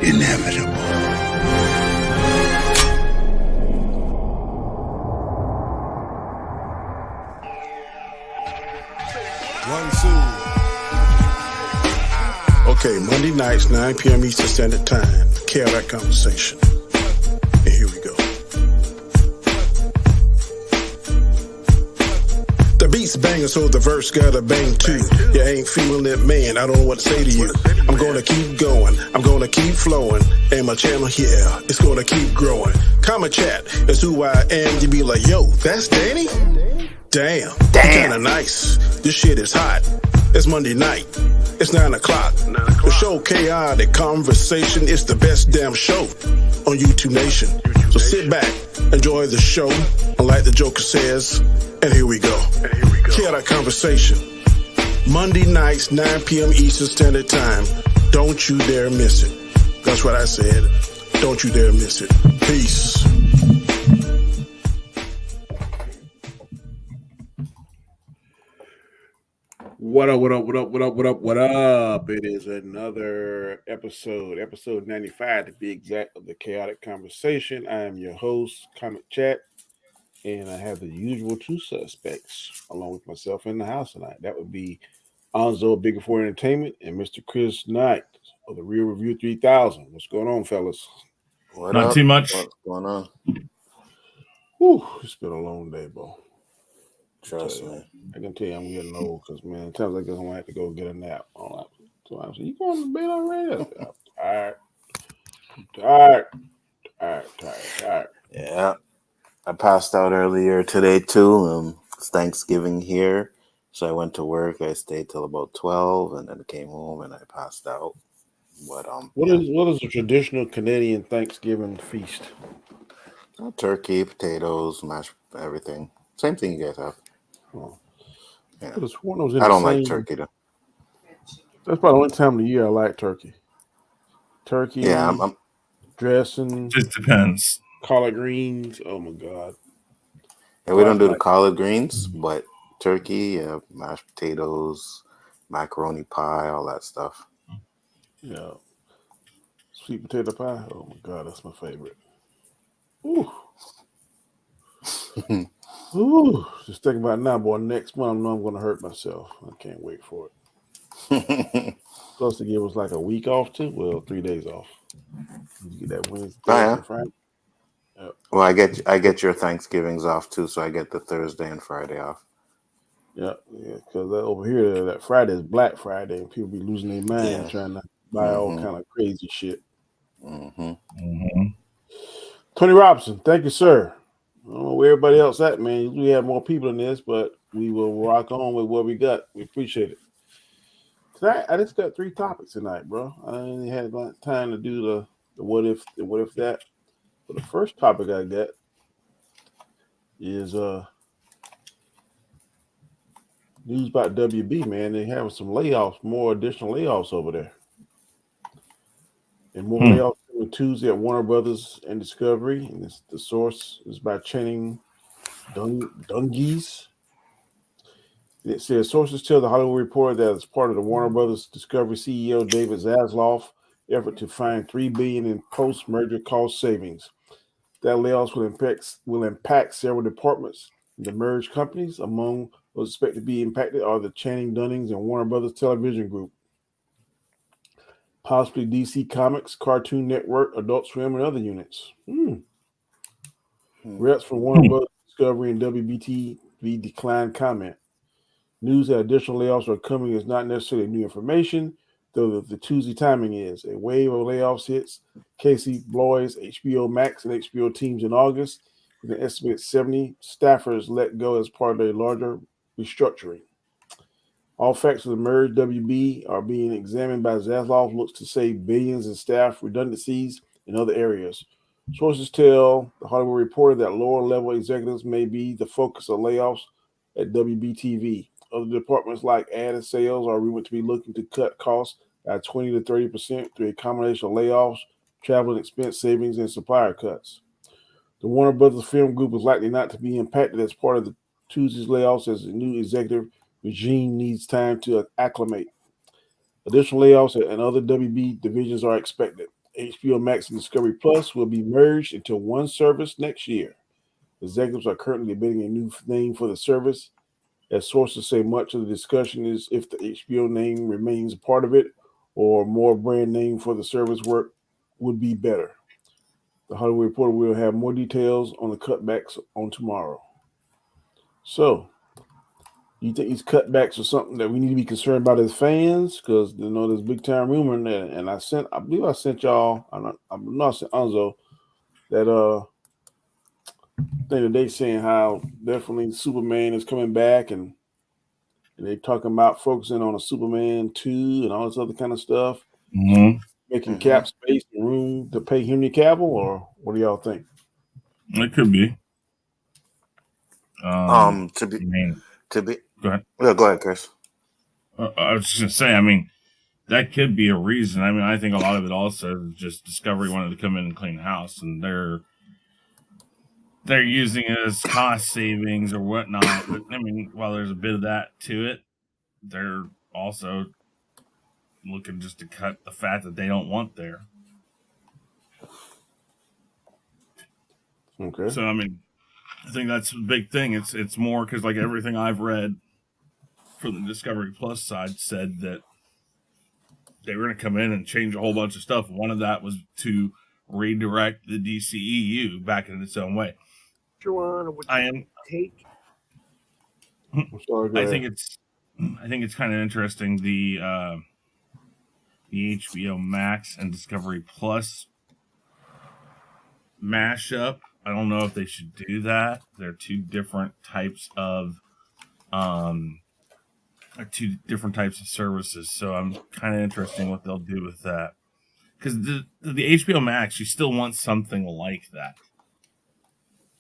inevitable. Okay, Monday nights, 9 p.m. Eastern Standard Time. Khaotic Conversation. And here we go. The beat's banging, so the verse gotta bang too. You ain't feeling it, man, I don't know what to say to you. I'm gonna keep going, I'm gonna keep flowing. And my channel, yeah, it's gonna keep growing. Comment chat is who I am. You be like, yo, that's Danny? Damn. Kinda nice. This shit is hot. It's Monday night. It's 9 o'clock. The show Khaotic Conversation is the best damn show on YouTube Nation. So sit back, enjoy the show, and like the Joker says, and here we go. Khaotic Conversation. Monday nights, 9 p.m. Eastern Standard Time. Don't you dare miss it. That's what I said. Don't you dare miss it. Peace. What up, what up, what up, what up, what up, what up? It is another episode 95 to be exact, of the Khaotic Conversation. I am your host, Comment Chat, and I have the usual two suspects along with myself in the house tonight. That would be Onzo, Biggaford Entertainment, and Mr. Chris Knight of the Real Review 3000. What's going on, fellas? Not too much. What's going on? Whew, it's been a long day, bro. Trust me. I can tell you I'm getting old because, man, times like this, I'm going to have to go get a nap. So I said, you going to bed already? I'm tired. Yeah. I passed out earlier today, too. It's Thanksgiving here. So I went to work. I stayed till about 12 and then came home and I passed out. But What is a traditional Canadian Thanksgiving feast? Turkey, potatoes, mashed everything. Same thing you guys have. Oh. Yeah. I don't like turkey though. That's probably the only time of the year I like turkey. Turkey, yeah, dressing. Just depends. Collard greens. Oh my god. Yeah, we don't do the collard greens, but turkey, mashed potatoes, macaroni pie, all that stuff. Yeah. Sweet potato pie. Oh my god, that's my favorite. Ooh. Ooh, just thinking about it now, boy. Next month, I know I'm going to hurt myself. I can't wait for it. Supposed to give us like a week off too. Well, 3 days off. You get that Wednesday, Thursday, Friday. Yep. Well, I get your Thanksgivings off too, so I get the Thursday and Friday off. Yeah, because over here, that Friday is Black Friday, and people be losing their mind trying to buy all kind of crazy shit. Tony Robinson, thank you, sir. I don't know where everybody else at, man. We have more people in this, but we will rock on with what we got. We appreciate it. Tonight, I just got 3 topics tonight, bro. I didn't have time to do the what if that. But the first topic I got is news about WB, man. They having some layoffs, more additional layoffs over there. And more layoffs on Tuesday at Warner Brothers and Discovery. And the source is by Channing Dungies. It says sources tell the Hollywood Reporter that as part of the Warner Brothers Discovery CEO David Zaslav's effort to find $3 billion in post-merger cost savings, that layoffs will impact several departments in the merged companies. Among those expected to be impacted are the Channing Dunnings and Warner Brothers Television Group, possibly DC Comics, Cartoon Network, Adult Swim, and other units. Reps from Warner Brothers Discovery and WBTV declined comment. News that additional layoffs are coming is not necessarily new information, though the Tuesday timing is. A wave of layoffs hits Casey Bloys, HBO Max, and HBO teams in August, with an estimated 70 staffers let go as part of a larger restructuring. All facts of the merged WB are being examined by Zaslav, looks to save billions in staff redundancies in other areas. Sources tell the Hollywood Reporter that lower-level executives may be the focus of layoffs at WBTV. Other departments like ad and sales are rumored to be looking to cut costs by 20 to 30% through a combination of layoffs, travel and expense savings, and supplier cuts. The Warner Brothers Film Group is likely not to be impacted as part of the Tuesday's layoffs, as the new executive regime needs time to acclimate. Additional layoffs and other WB divisions are expected. HBO Max and Discovery Plus will be merged into one service next year. Executives are currently debating a new name for the service, as sources say much of the discussion is if the HBO name remains a part of it or more brand name for the service work would be better. The Hollywood Reporter will have more details on the cutbacks on tomorrow. So, you think these cutbacks are something that we need to be concerned about as fans? Because there's big time rumor in there, and I believe I sent y'all. I'm not sent Anzo that thing that they saying how definitely Superman is coming back, and they talking about focusing on a Superman 2 and all this other kind of stuff, making cap space and room to pay Henry Cavill, or what do y'all think? It could be. To be. Go ahead. Yeah, go ahead, Chris. I was just gonna say. I mean, that could be a reason. I mean, I think a lot of it also is just Discovery wanted to come in and clean house, and they're using it as cost savings or whatnot. But I mean, while there's a bit of that to it, they're also looking just to cut the fat that they don't want there. Okay. So I mean, I think that's a big thing. It's more because like everything I've read from the Discovery Plus side said that they were going to come in and change a whole bunch of stuff. One of that was to redirect the DCEU back in its own way. Take. I think it's kind of interesting the HBO Max and Discovery Plus mashup. I don't know if they should do that. They're two different types of services. So I'm kind of interested in what they'll do with that. Because the HBO Max, you still want something like that.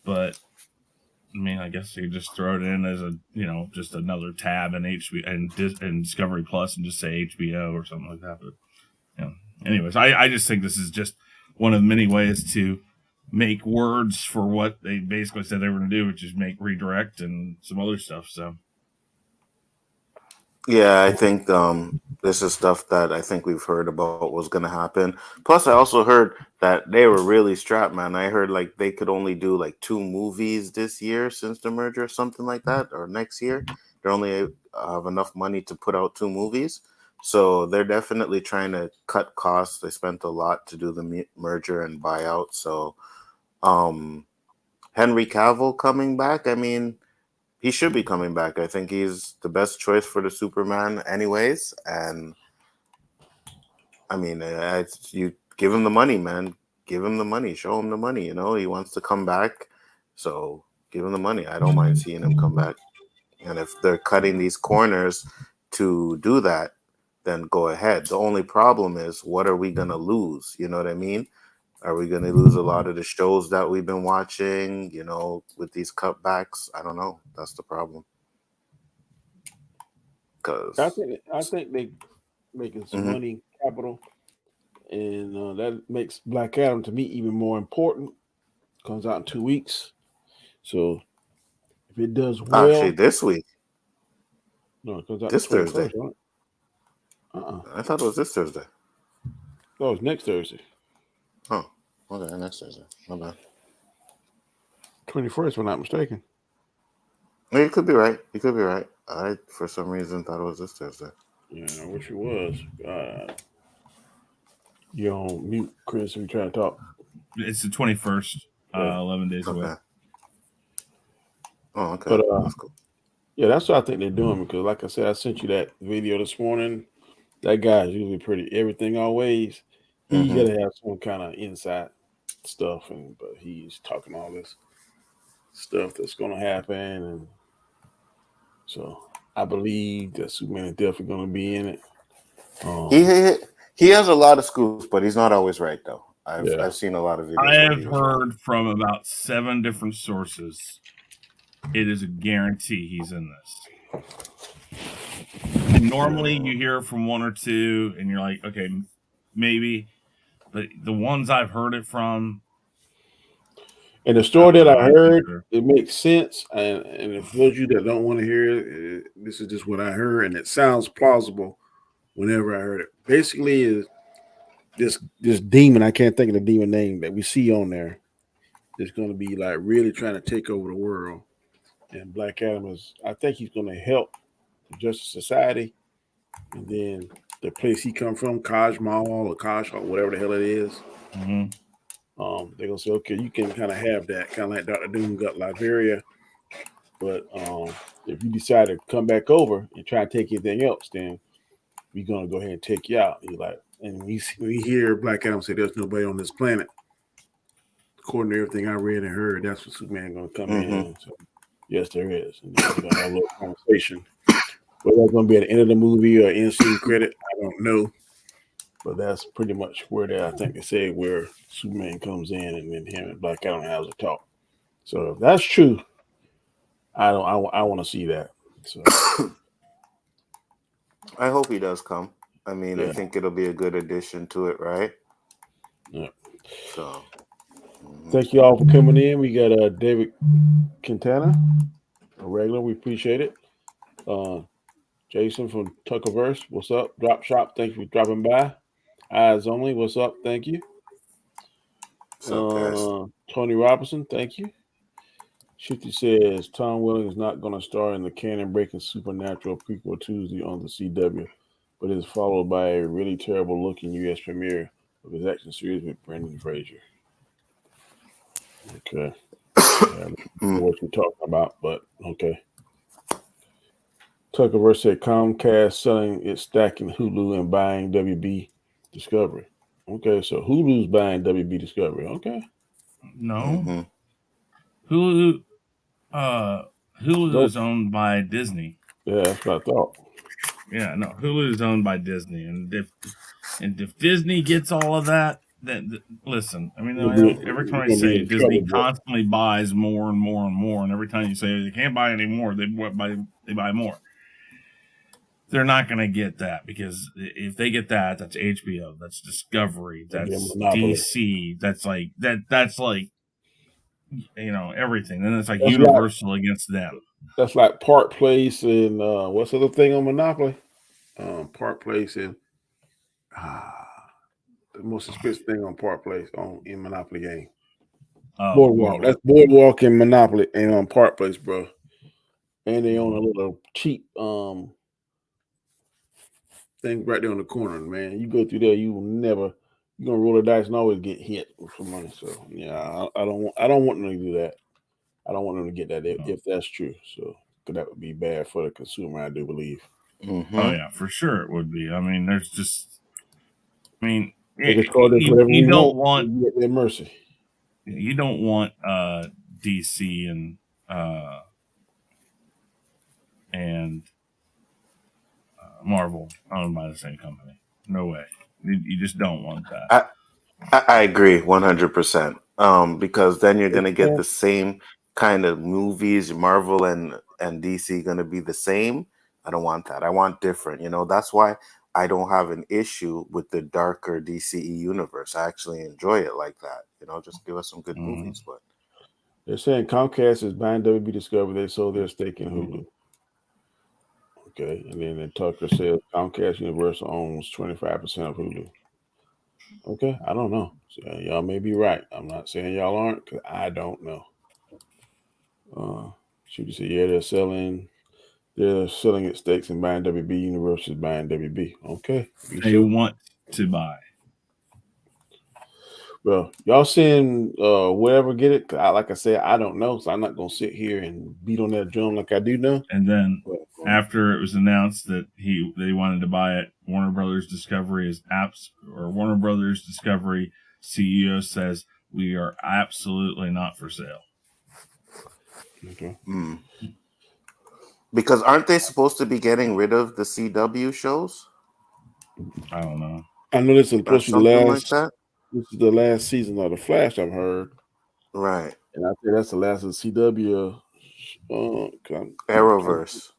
But I mean, I guess you just throw it in as just another tab in HBO and Discovery Plus and just say HBO or something like that. But anyways, I just think this is just one of many ways to make words for what they basically said they were going to do, which is make redirect and some other stuff. So. Yeah, I think this is stuff that I think we've heard about was going to happen. Plus, I also heard that they were really strapped, man. I heard like they could only do like 2 movies this year since the merger or something like that, or next year. They only have enough money to put out 2 movies. So they're definitely trying to cut costs. They spent a lot to do the merger and buyout. So Henry Cavill coming back, I mean, he should be coming back. I think he's the best choice for the Superman anyways. And I mean, you give him the money, man. Give him the money. Show him the money. He wants to come back. So give him the money. I don't mind seeing him come back. And if they're cutting these corners to do that, then go ahead. The only problem is, what are we going to lose? You know what I mean? Are we going to lose a lot of the shows that we've been watching, with these cutbacks? I don't know. That's the problem. Because I think they making some money, capital, and that makes Black Adam to me even more important. Comes out in 2 weeks, so if it does well, actually this week. No, it comes out this Thursday. Right? I thought it was this Thursday. No, it's next Thursday. Oh, okay, next Thursday. My bad. 21st, if I'm not mistaken. You could be right. I, for some reason, thought it was this Thursday. Yeah, I wish it was. You're on mute, Chris, if you try to talk. It's the 21st, 11 days away. Oh, okay. But, that's cool. Yeah, that's what I think they're doing, because like I said, I sent you that video this morning. That guy's usually pretty everything always. He's got to have some kind of inside stuff, but he's talking all this stuff that's going to happen, and so I believe that Superman is definitely going to be in it. He has a lot of scoops, but he's not always right, though. I've seen a lot of videos. I have heard from about 7 different sources. It is a guarantee he's in this. And normally you hear from 1 or 2, and you're like, okay, maybe. But the ones I've heard it from, and the story that I heard, it makes sense. And for those of you that don't want to hear it, this is just what I heard, and it sounds plausible whenever I heard it. Basically, is this demon, I can't think of the demon name that we see on there. Is going to be like really trying to take over the world. And Black Adam is, I think he's going to help the Justice Society. And then the place he come from, Kaj Mahal or Kaj or whatever the hell it is, Mm-hmm. they're gonna say, okay, you can kind of have that, kind of like Dr. Doom got Liberia, but if you decide to come back over and try to take anything else, then we're gonna go ahead and take you out. He's like, and we hear Black Adam say, "There's nobody on this planet." According to everything I read and heard, that's what Superman gonna come in. So yes, there is, and then we're gonna have a little conversation. Whether that's gonna be at the end of the movie or end scene credit, I don't know. But that's pretty much where I think they say where Superman comes in, and then him and Black Adam has a talk. So if that's true, I don't. I want to see that. So I hope he does come. I mean, I yeah, think it'll be a good addition to it, right? yeah. So, Thank you all for coming in. We got David Quintana, a regular. We appreciate it. Jason from Tuckerverse, what's up? Drop Shop, thank you for dropping by. Eyes Only, what's up? Thank you. what's up, guys? Tony Robinson, thank you. Shifty says Tom Welling is not going to star in the canon-breaking Supernatural prequel Tuesday on the CW, but is followed by a really terrible-looking U.S. premiere of his action series with Brendan Fraser. Okay. I don't know what you're talking about, but okay. Tuckerverse said Comcast selling its stacking Hulu and buying WB Discovery. Okay, so Hulu's buying WB Discovery. Okay. No. Hulu Nope. is owned by Disney. Yeah, that's what I thought. Yeah, no, Hulu is owned by Disney, and if Disney gets all of that, then listen. I mean, every time I You're gonna be say in Disney trouble, boy. constantly buys more and more and more, and every time you say they can't buy any more, they buy more. They're not going to get that, because if they get that, that's HBO, that's Discovery, that's DC, that's like everything. Then it's like That's Universal against them. That's like Park Place and what's the other thing on Monopoly? Park Place and the most expensive thing on Park Place in Monopoly game. Boardwalk. That's Boardwalk and Monopoly and on Park Place, bro. And they own a little cheap thing right there on the corner, man. You go through there, you're gonna roll the dice and always get hit with some money. So yeah, I don't want them to do that. I don't want them to get that if that's true. So that would be bad for the consumer, I do believe. Oh yeah, for sure it would be. I mean, there's just, you don't want their mercy. You don't want DC and Marvel owned by the same company. No way. You just don't want that. I agree 100%. Because then you're gonna get the same kind of movies. Marvel and DC gonna be the same. I don't want that. I want different. That's why I don't have an issue with the darker DCE universe. I actually enjoy it like that. Just give us some good movies. But they're saying Comcast is buying WB Discovery. They sold their stake in Hulu. Okay, and then Tucker says Comcast Universal owns 25% of Hulu. Okay, I don't know. So y'all may be right. I'm not saying y'all aren't, because I don't know. Should you say they're selling its stakes and buying WB. Universal is buying WB. Okay, they want to buy. Well, y'all seeing wherever get it. Like I said, I don't know, so I'm not gonna sit here and beat on that drum like I do know. And then after it was announced that they wanted to buy it, Warner Brothers Discovery Warner Brothers Discovery CEO says we are absolutely not for sale. Okay. Because aren't they supposed to be getting rid of the CW shows? I don't know. I know this is supposed to be like that. This is the last season of The Flash, I've heard. Right. And I think that's the last of the CW. Arrowverse.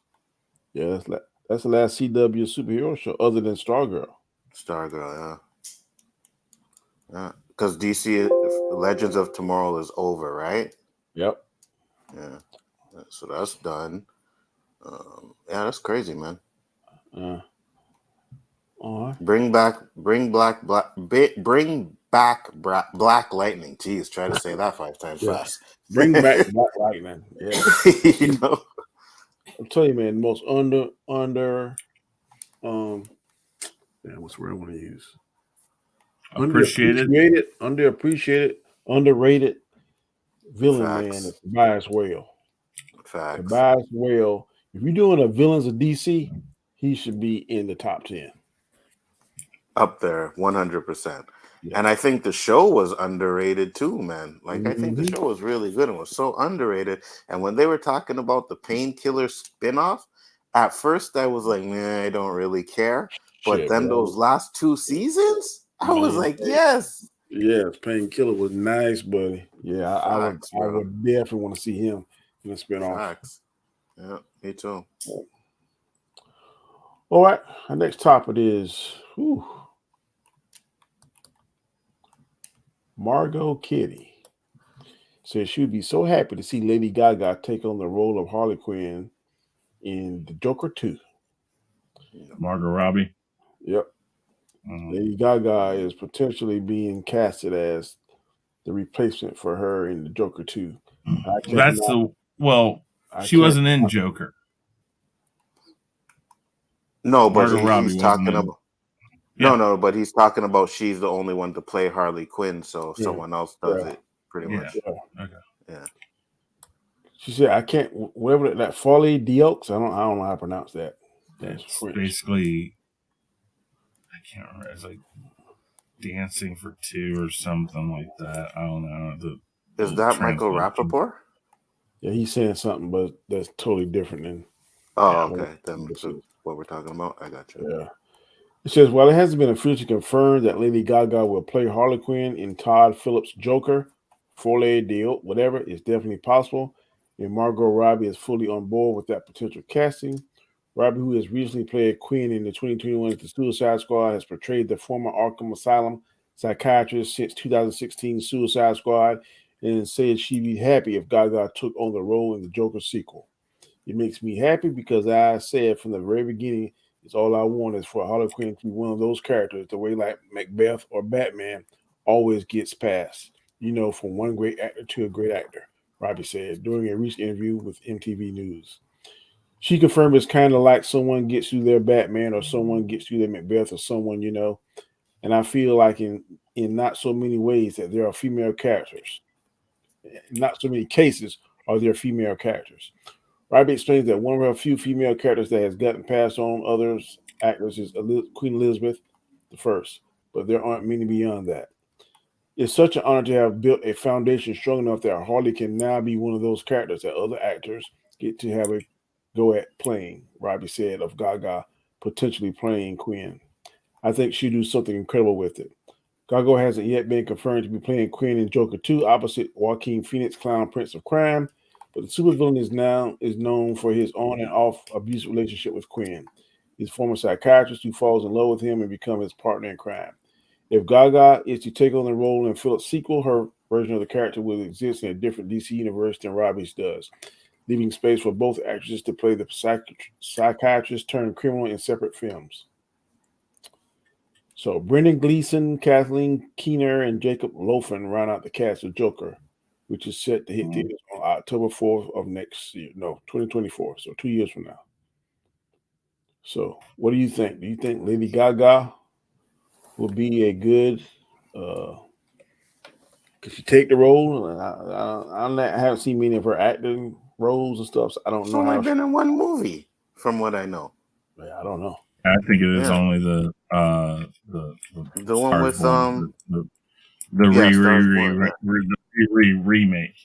Yeah, that's the last CW superhero show other than Stargirl. Stargirl, yeah. Because DC Legends of Tomorrow is over, right? Yep. Yeah. So that's done. Yeah, that's crazy, man. Bring back Black Lightning. Jeez, try to say that 5 times Yeah. fast. Bring back Black Lightning. Yeah. You know, I'm telling you, man, the most what's the word I want to use? Appreciated. Underappreciated, underrated villain, man, facts, is Tobias Whale. facts. Tobias Whale. If you're doing a villains of DC, he should be in the top 10. Up there, 100%. Yeah. And I think the show was underrated too, man. Like I think the Mhm. show was really good and was so underrated. And when they were talking about the Painkiller spinoff, at first I was like, nah, I don't really care. But Shit, then bro. those last 2 seasons, I was Man. like, yes, Yes, Painkiller was nice, buddy. Yeah, facts, I bro, would definitely want to see him in a spinoff. facts. Yeah, me too. All right. Our next topic is Margot Kitty. Says she would be so happy to see Lady Gaga take on the role of Harley Quinn in The Joker 2. Margot Robbie. Yep. Lady Gaga is potentially being casted as the replacement for her in The Joker 2. That's the I she can't. wasn't in Joker. No, but Margot Robbie he's wasn't talking in. about Yeah. no, but he's talking about she's the only one to play Harley Quinn, so if someone else does it, pretty much. Yeah. Okay. Yeah. She said, "I can't. Whatever that Folly Diox. I don't know how to pronounce that. That's It's French. basically, I can't remember. It's like Dancing for Two or something like that. I don't know. Is that Michael Rappaport? Yeah, he's saying something, but that's totally different than. Oh, okay. Then what we're talking about, I got you. Yeah. It says, while it hasn't been officially confirmed that Lady Gaga will play Harley Quinn in Todd Phillips' Joker, Folie Deal, whatever, it's definitely possible. And Margot Robbie is fully on board with that potential casting. Robbie, who has recently played Quinn in the 2021 The Suicide Squad, has portrayed the former Arkham Asylum psychiatrist since 2016 Suicide Squad and said she'd be happy if Gaga took on the role in the Joker sequel. It makes me happy because I said from the very beginning, it's all I want is for Harley Quinn to be one of those characters, the way like Macbeth or Batman always gets passed, from one great actor to a great actor, Robbie said during a recent interview with MTV News. She confirmed it's kind of like someone gets through their Batman or someone gets through their Macbeth or someone, and I feel like in not so many ways that there are female characters. In not so many cases are there female characters. Robbie explains that one of her few female characters that has gotten passed on others actors is Queen Elizabeth I, but there aren't many beyond that. It's such an honor to have built a foundation strong enough that Harley can now be one of those characters that other actors get to have a go at playing, Robbie said of Gaga potentially playing Quinn. I think she'll do something incredible with it. Gaga hasn't yet been confirmed to be playing Quinn in Joker 2 opposite Joaquin Phoenix clown Prince of Crime, but the supervillain is known for his on and off abusive relationship with Quinn. He's a former psychiatrist who falls in love with him and becomes his partner in crime. If Gaga is to take on the role in Phillips' sequel, her version of the character will exist in a different DC universe than Robbie's does, leaving space for both actresses to play the psychiatrist turned criminal in separate films. So Brendan Gleeson, Kathleen Keener, and Jacob Lofen round out the cast of Joker, which is set to hit theaters on October 4th of next year. No, 2024. So 2 years from now. So what do you think? Do you think Lady Gaga will be a good could she take the role? I haven't seen many of her acting roles and stuff, so I don't She's know only how been in one movie, from what I know. I don't know. I think it is Yeah. only the one Stars with Born, the Stars Born, remake.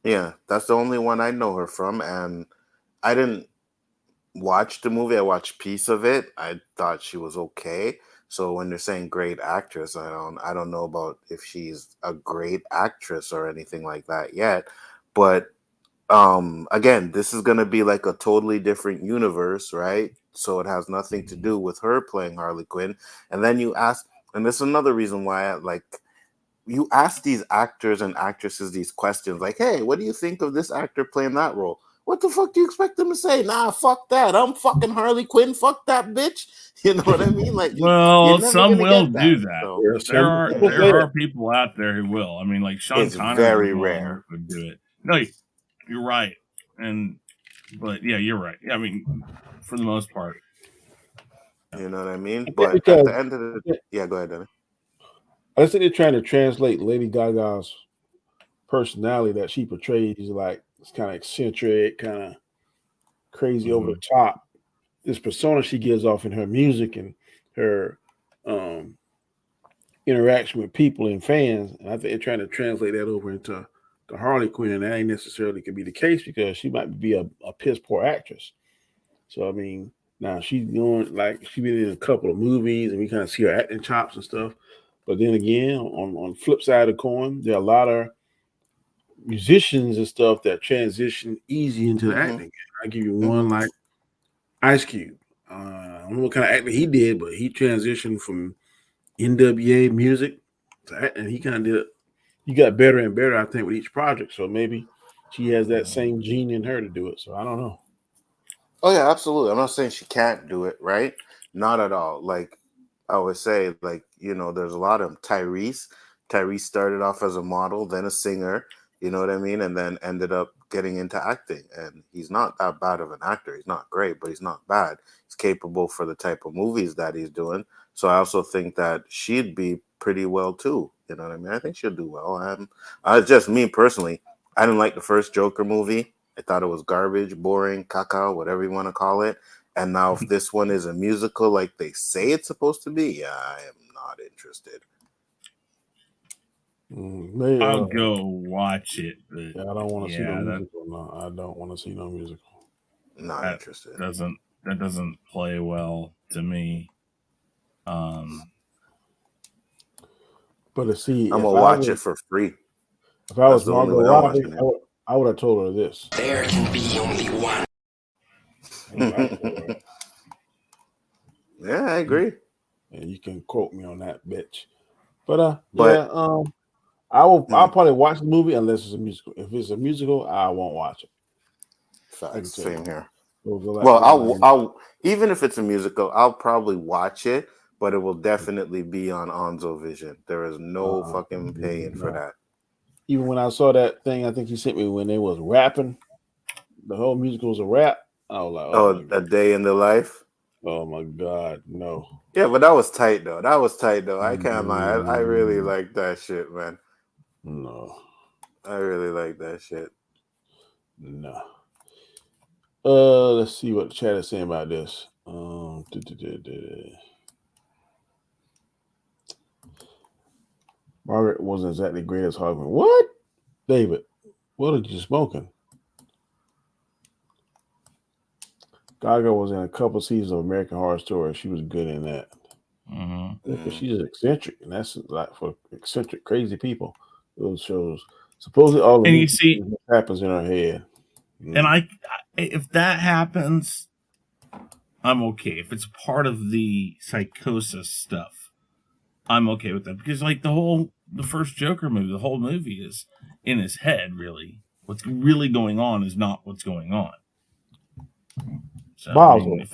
Yeah, that's the only one I know her from, and I didn't watch the movie. I watched piece of it. I thought she was okay. So when they're saying great actress, I don't know about if she's a great actress or anything like that yet. But again, this is gonna be like a totally different universe, right? So it has nothing to do with her playing Harley Quinn. And then you ask, and this is another reason why you ask these actors and actresses these questions like, hey, what do you think of this actor playing that role? What the fuck do you expect them to say? Nah, fuck that. I'm fucking Harley Quinn. Fuck that bitch. You know what I mean? Like, Well, you're never some gonna will get do that. that. So There are people out there who will. I mean, like Sean it's Connery very was one rare. who would do it. No, you're right. But yeah, you're right. I mean, for the most part. You know what I mean? But at the end of the yeah, go ahead, Danny. I think they're trying to translate Lady Gaga's personality that she portrays. Like it's kind of eccentric, kind of crazy, over the top. This persona she gives off in her music and her interaction with people and fans. And I think they're trying to translate that over into the Harley Quinn, and that ain't necessarily could be the case because she might be a piss poor actress. So I mean, now she's doing like she's been in a couple of movies, and we kind of see her acting chops and stuff. But then again, on the flip side of the coin, there are a lot of musicians and stuff that transition easy into the acting. I give you one like Ice Cube. I don't know what kind of acting he did, but he transitioned from NWA music to acting. He kind of did it. He got better and better, I think, with each project. So maybe she has that same gene in her to do it. So I don't know. Oh yeah, absolutely. I'm not saying she can't do it, right? Not at all. Like I always say, like, you know, there's a lot of them. Tyrese started off as a model, then a singer, you know what I mean? And then ended up getting into acting. And he's not that bad of an actor. He's not great, but he's not bad. He's capable for the type of movies that he's doing. So I also think that she'd be pretty well too. You know what I mean? I think she'll do well. Just me personally, I didn't like the first Joker movie. I thought it was garbage, boring, caca, whatever you want to call it. And now if this one is a musical like they say it's supposed to be, yeah, I am not interested. I'll go watch it. But yeah, I don't want to see no musical. No, I don't want to see no musical. Not interested. That doesn't play well to me. But to see, I'm gonna watch it for free. If I was Margot Robbie, I would have told her this. There can be only one. Yeah, I agree. And you can quote me on that, bitch. But I'll probably watch the movie unless it's a musical. If it's a musical, I won't watch it. Facts. Same here. Well, I'll even if it's a musical, I'll probably watch it, but it will definitely be on Onzo Vision. There is no fucking paying for that. Even when I saw that thing, I think he sent me when they was rapping, the whole musical was a rap. I was like, oh A Day in the Life. Oh my god, no. Yeah, but that was tight though. I can't lie. I really like that shit, man. No. I really like that shit. No. Let's see what the chat is saying about this. Margaret wasn't exactly great as Hogman. What? David, what are you smoking? Gaga was in a couple seasons of American Horror Story. She was good in that. She's eccentric, and that's like for eccentric, crazy people. Those shows. Supposedly all the happens in her head. And if that happens, I'm okay. If it's part of the psychosis stuff, I'm okay with that. Because like the first Joker movie, the whole movie is in his head, really. What's really going on is not what's going on. So, Boswell.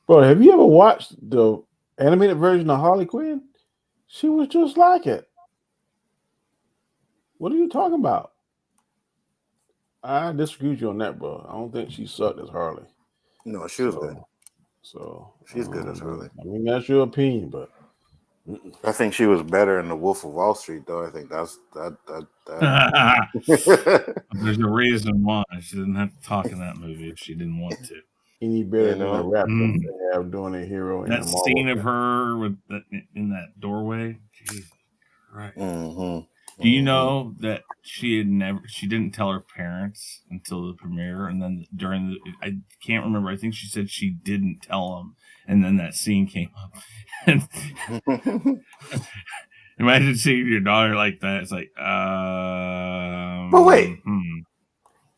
Bro, have you ever watched the animated version of Harley Quinn? She was just like it. What are you talking about? I disagree with you on that, bro. I don't think she sucked as Harley. No, she was good. So she's good as Harley. I mean, that's your opinion, but I think she was better in The Wolf of Wall Street, though. I think that. There's a reason why she didn't have to talk in that movie if she didn't want to. Any better than a rap that they have doing a hero in that scene of her in that doorway. Jesus Christ. Do you know that she didn't tell her parents until the premiere, and then I can't remember. I think she said she didn't tell them, and then that scene came up. Imagine seeing your daughter like that. It's like, But wait,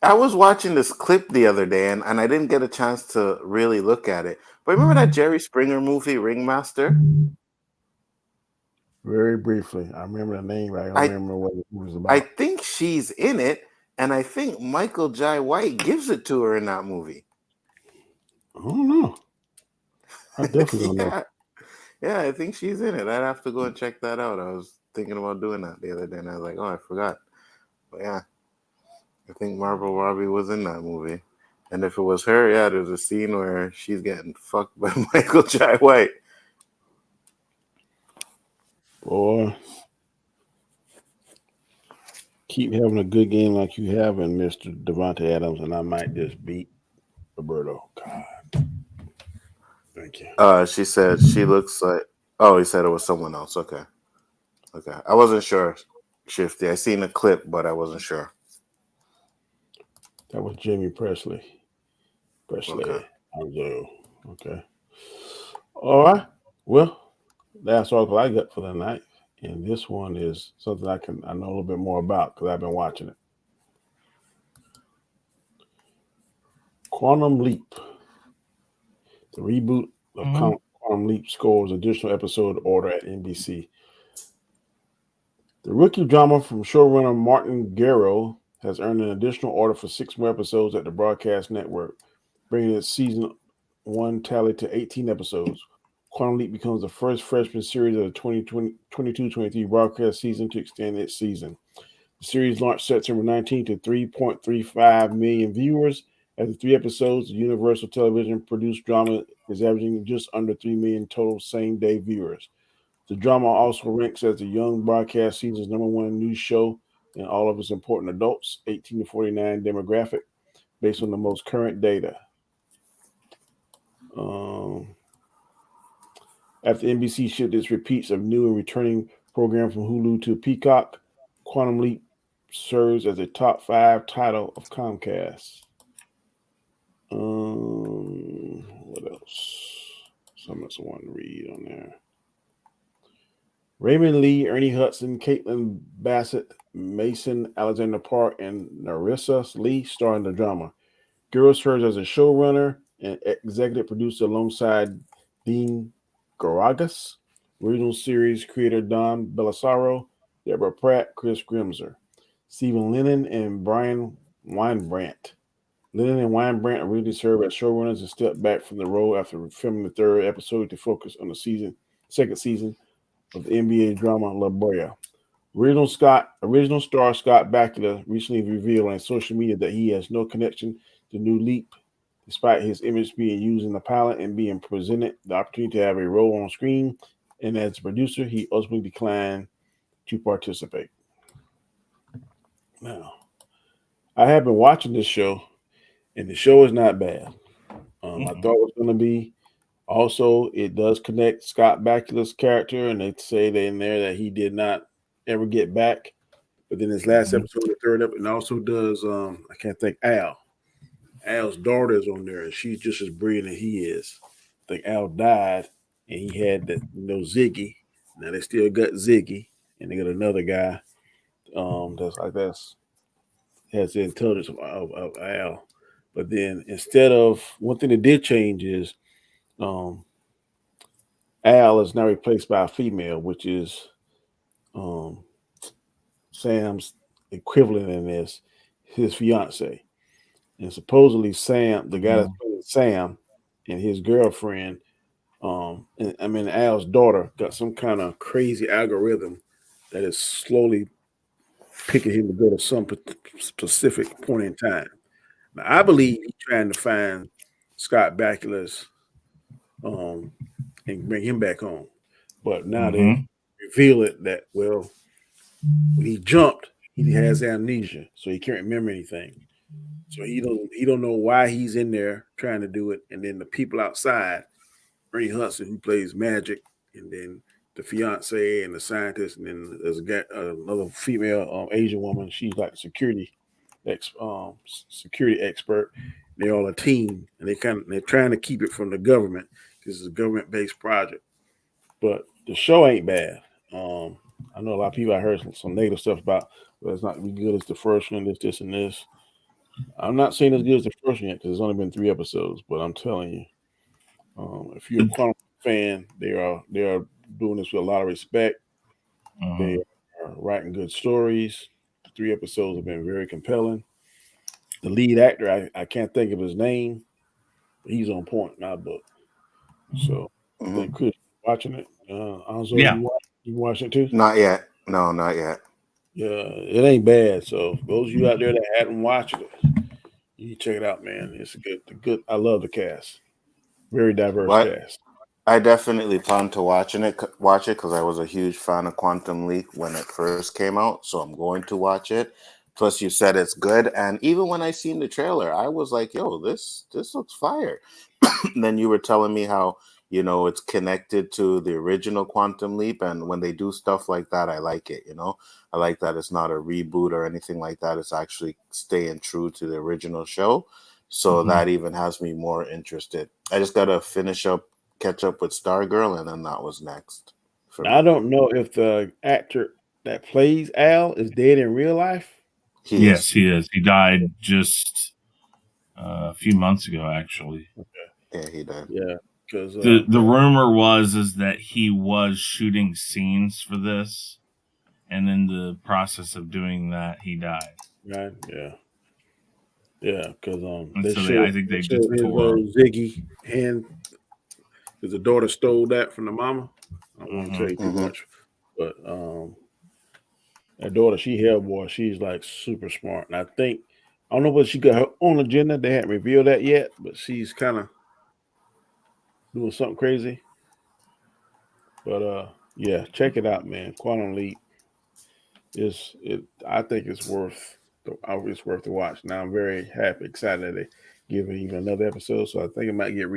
I was watching this clip the other day, and I didn't get a chance to really look at it. But remember that Jerry Springer movie, Ringmaster? Very briefly. I remember the name, but I don't remember what it was about. I think she's in it, And I think Michael Jai White gives it to her in that movie. I don't know. I definitely don't know. Yeah, I think she's in it. I'd have to go and check that out. I was thinking about doing that the other day, and I was like, oh, I forgot. But yeah, I think Margot Robbie was in that movie. And if it was her, yeah, there's a scene where she's getting fucked by Michael Jai White. Boy, keep having a good game like you have in Mr. Devontae Adams, and I might just beat Roberto. God. Thank you. She said she looks like. Oh, he said it was someone else. Okay. I wasn't sure. Shifty. I seen a clip, but I wasn't sure. That was Jamie Presley. Okay. Okay. All right. Well, that's all I got for the night. And this one is something I know a little bit more about because I've been watching it. Quantum Leap. The reboot of Quantum Leap scores additional episode order at NBC. The rookie drama from showrunner Martin Garrow has earned an additional order for 6 more episodes at the broadcast network, bringing its season 1 tally to 18 episodes. Quantum Leap becomes the first freshman series of the 2022-23 broadcast season to extend its season. The series launched September 19 to 3.35 million viewers. After 3 episodes, the Universal Television produced drama is averaging just under 3 million total same-day viewers. The drama also ranks as the young broadcast season's #1 news show in all of its important adults, 18 to 49 demographic, based on the most current data. After NBC shipped its repeats of new and returning programs from Hulu to Peacock, Quantum Leap serves as a top 5 title of Comcast. What else? Something else I want to read on there. Raymond Lee, Ernie Hudson, Caitlin Bassett, Mason Alexander Park, and Narissa Lee star in the drama. Garrow serves as a showrunner and executive producer alongside Dean Garagas, original series creator Don Bellisario, Deborah Pratt, Chris Grimser, Stephen Lennon, and Brian Weinbrandt. Lennon and Weinbrandt originally served as showrunners and stepped back from the role after filming the 3rd episode to focus on the second season of the NBA drama La Brea. Original star Scott Bakula recently revealed on social media that he has no connection to New Leap, despite his image being used in the pilot and being presented the opportunity to have a role on screen. And as a producer, he ultimately declined to participate. Now, I have been watching this show, and the show is not bad. I thought it was going to be. Also, it does connect Scott Bakula's character, and they say that in there that he did not ever get back. But then his last episode, the 3rd episode, and also does I can't think Al. Al's daughter is on there, and she's just as brilliant as he is. I think Al died, and he had that Ziggy. Now they still got Ziggy, and they got another guy that's has the intelligence of Al. But then instead of one thing that did change is Al is now replaced by a female, which is Sam's equivalent in this, his fiance. And supposedly Sam, the guy that's playing Sam, and his girlfriend, Al's daughter, got some kind of crazy algorithm that is slowly picking him to go to some specific point in time. Now, I believe he's trying to find Scott Bakula's and bring him back home. But now they reveal it that, well, when he jumped, he has amnesia, so he can't remember anything. So he don't know why he's in there trying to do it. And then the people outside, Ernie Hudson, who plays Magic, and then the fiance and the scientist, and then there's another female Asian woman. She's like security expert. They're all a team, and they're trying to keep it from the government. This is a government-based project, but the show ain't bad. I know a lot of people. I heard some negative stuff about, well, it's not as good as the first one. This, and this. I'm not saying as good as the first one yet because it's only been 3 episodes. But I'm telling you, if you're a Quantum fan, they are doing this with a lot of respect. They are writing good stories. 3 episodes have been very compelling. The lead actor, I can't think of his name, but he's on point in my book. So I think Chris watching it. Anzo, Yeah. you watch it too? Not yet. No, not yet. Yeah, it ain't bad. So those of you out there that hadn't watched it, you check it out, man. It's good. I love the cast. Very diverse cast. I definitely plan to watch it because I was a huge fan of Quantum Leap when it first came out. So I'm going to watch it. Plus, you said it's good, and even when I seen the trailer, I was like, "Yo, this looks fire." And then you were telling me how it's connected to the original Quantum Leap, and when they do stuff like that, I like it. I like that it's not a reboot or anything like that. It's actually staying true to the original show. So that even has me more interested. I just gotta catch up with Stargirl, and then that was next. I don't know if the actor that plays Al is dead in real life. Yes, he is. He died just a few months ago, actually. Okay. Yeah, he died. Yeah, because the rumor was that he was shooting scenes for this, and in the process of doing that, he died. Right. Yeah, because I think they just tore Ziggy hand because the daughter stole that from the mama. I don't want to tell you too much, but that daughter, she boy, she's like super smart, and I don't know what she got her own agenda. They haven't revealed that yet, but she's kind of doing something crazy. But yeah, check it out, man. Quantum Leap I think it's worth to watch. Now I'm very happy, excited that they're giving even another episode. So I think it might get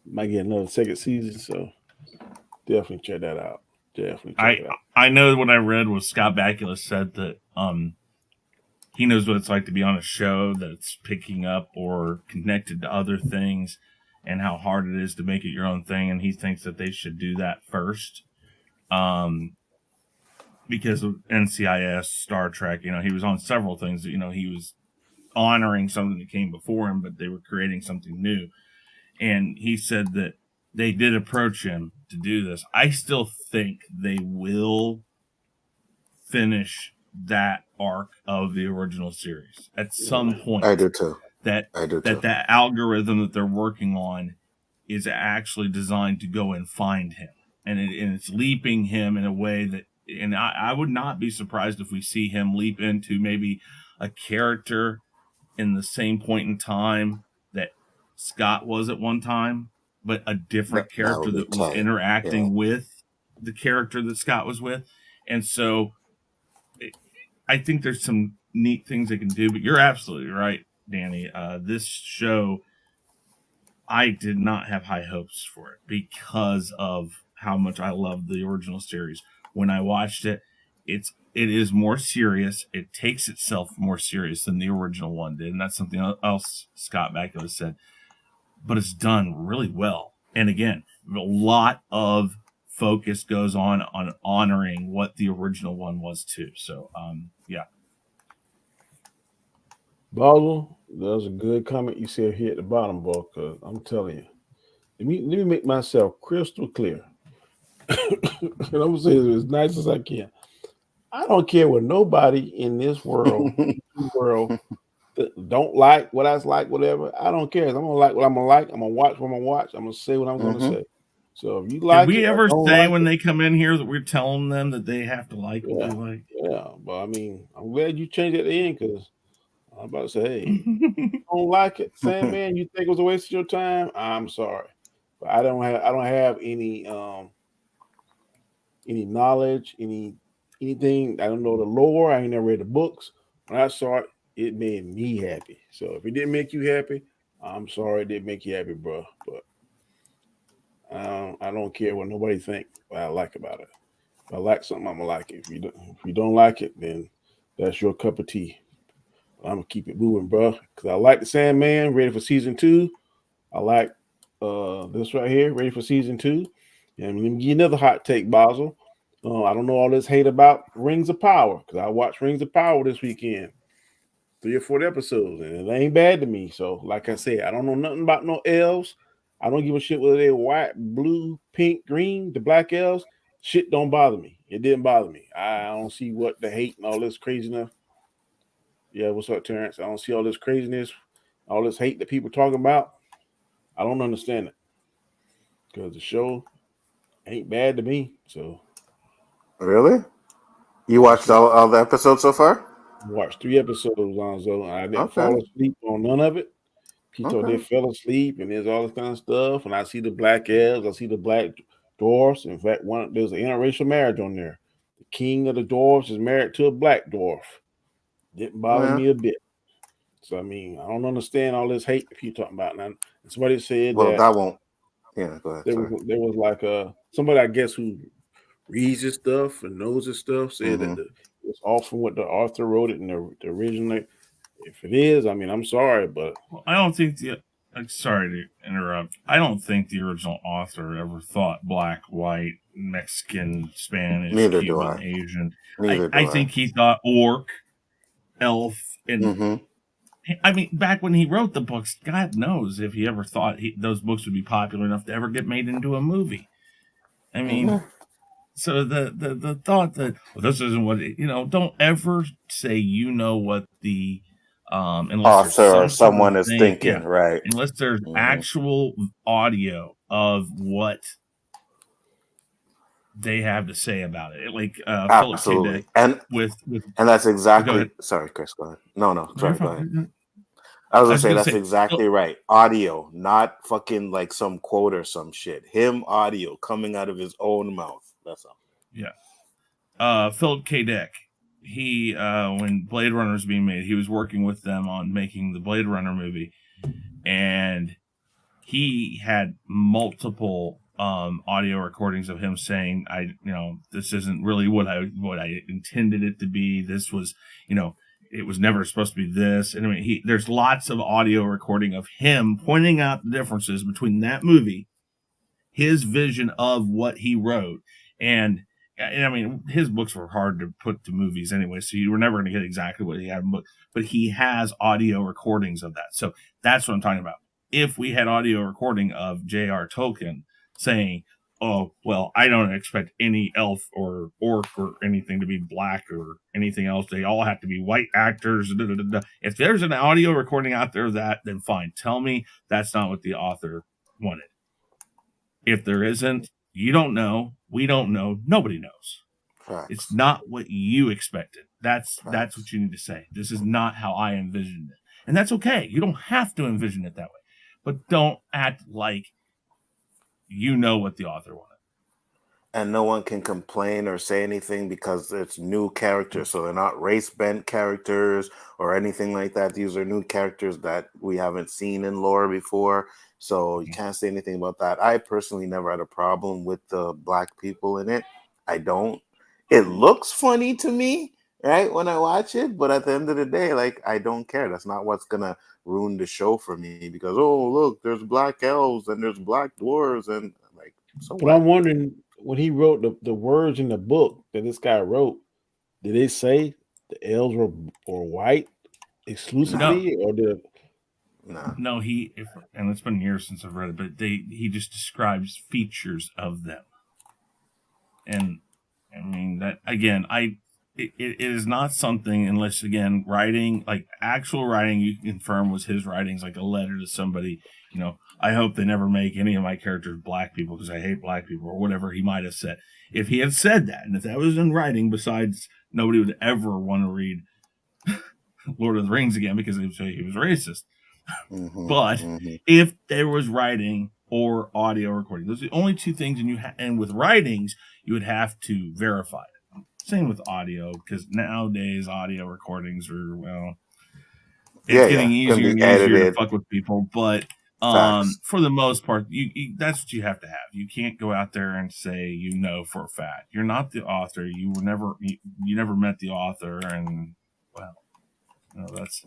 might get another second season. So definitely check that out. Definitely check it out. I know what I read was Scott Bakula said that he knows what it's like to be on a show that's picking up or connected to other things, and how hard it is to make it your own thing, and he thinks that they should do that first. Because of NCIS, Star Trek, he was on several things that, he was honoring something that came before him, but they were creating something new. And he said that they did approach him to do this. I still think they will finish that arc of the original series at some point. I do too. That algorithm that they're working on is actually designed to go and find him, and it's leaping him in a way that, and I would not be surprised if we see him leap into maybe a character in the same point in time that Scott was at one time, but a different character that was interacting with the character that Scott was with. And so I think there's some neat things they can do, but you're absolutely right, Danny. This show, I did not have high hopes for it because of how much I loved the original series. When I watched it, it is more serious. It takes itself more serious than the original one did, and that's something else Scott Bakula said. But it's done really well. And again, a lot of focus goes on honoring what the original one was too. So, yeah. Basel, that was a good comment you said here at the bottom, boy, because I'm telling you, let me make myself crystal clear. And I'm going to say it as nice as I can. I don't care what nobody in this world, don't like what I like, whatever. I don't care. I'm going to like what I'm going to like. I'm going to watch what I'm going to watch. I'm going to say what I'm going to say. So if you like Did we it, ever say when they come in here that we're telling them that they have to like what they like? Yeah, but I mean, I'm glad you changed at the end because I'm about to say, hey, you don't like it, Sandman. You think it was a waste of your time? I'm sorry, but I don't have any knowledge, anything. I don't know the lore. I ain't never read the books. When I saw it, it made me happy. So if it didn't make you happy, I'm sorry it didn't make you happy, bro. But I don't care what nobody think. What I like about it. If I like something, I'm gonna like it. If you don't like it, then that's your cup of tea. I'm gonna keep it moving, bro. Because I like the Sandman. Ready for season 2. I like this right here. Ready for season 2. And let me give you another hot take, Basel. I don't know all this hate about Rings of Power because I watched Rings of Power this weekend, 3 or 4 episodes, and it ain't bad to me. So, like I said, I don't know nothing about no elves. I don't give a shit whether they're white, blue, pink, green, the black elves. shit don't bother me. It didn't bother me. I don't see what the hate and all this craziness. Yeah, what's up, Terrence? I don't see all this craziness, all this hate that people talking about. I don't understand it because the show ain't bad to me. So Really? You watched all the episodes so far? watched 3 episodes on so I didn't Okay. fall asleep on none of it. People they fell asleep and there's all this kind of stuff. And I see the black elves, I see the black dwarfs. In fact, there's an interracial marriage on there. The king of the dwarfs is married to a black dwarf. Didn't bother me a bit. So I mean, I don't understand all this hate that people talking about. Now, somebody said Well, that that won't. Yeah, go ahead. there was like somebody I guess who reads his stuff and knows his stuff said that it's off from what the author wrote it in the original. If it is, I mean, I'm sorry, but I don't think sorry to interrupt. I don't think the original author ever thought black, white, Mexican, Spanish, Neither Cuban, do I. Asian. Neither do I think he thought orc, elf, and I mean, back when he wrote the books, God knows if he ever thought those books would be popular enough to ever get made into a movie. I mean, so the thought that this isn't what don't ever say what the unless there's author or some sort someone of is thing, thinking, right? unless there's actual audio of what they have to say about it, like Philip K. Dick and that's exactly. Sorry, Chris, go ahead. No, sorry, go ahead. I was gonna say that's exactly right. Audio, not fucking like some quote or some shit. Him audio coming out of his own mouth. That's all. Yeah. Philip K. Dick. He when Blade Runner was being made, he was working with them on making the Blade Runner movie, and he had multiple audio recordings of him saying, this isn't really what I intended it to be. This was, it was never supposed to be this. And I mean, there's lots of audio recording of him pointing out the differences between that movie, his vision of what he wrote, and I mean, his books were hard to put to movies anyway, so you were never going to get exactly what he had in books, but he has audio recordings of that. So that's what I'm talking about. If we had audio recording of J.R. Tolkien saying, oh, well, I don't expect any elf or orc or anything to be black or anything else. They all have to be white actors. Da, da, da, da. If there's an audio recording out there of that, then fine. Tell me that's not what the author wanted. If there isn't, you don't know. We don't know. Nobody knows. Facts. It's not what you expected. That's what you need to say. This is not how I envisioned it. And that's okay. You don't have to envision it that way. But don't act like you know what the author wanted. And no one can complain or say anything because it's new characters. So they're not race-bent characters or anything like that. These are new characters that we haven't seen in lore before. So you can't say anything about that. I personally never had a problem with the black people in it. I don't. It looks funny to me, right, when I watch it. But at the end of the day, like, I don't care. That's not what's going to ruin the show for me because, oh, look, there's black elves and there's black dwarves and, like, so but I'm wondering, when he wrote the words in the book that this guy wrote, did they say the elves were white exclusively, or did no, and it's been years since I've read it, but he just describes features of them. And I mean that again, it is not something unless again writing, like actual writing, you can confirm was his writings, like a letter to somebody, I hope they never make any of my characters black people because I hate black people or whatever he might have said. If he had said that, and if that was in writing, besides nobody would ever want to read Lord of the Rings again because they would say he was racist. But if there was writing or audio recording, those are the only two things. And with writings, you would have to verify it. Same with audio, because nowadays audio recordings are it's getting easier and easier to fuck with people. But for the most part, you that's what you have to have. You can't go out there and say for a fact. You're not the author. You never met the author, and that's.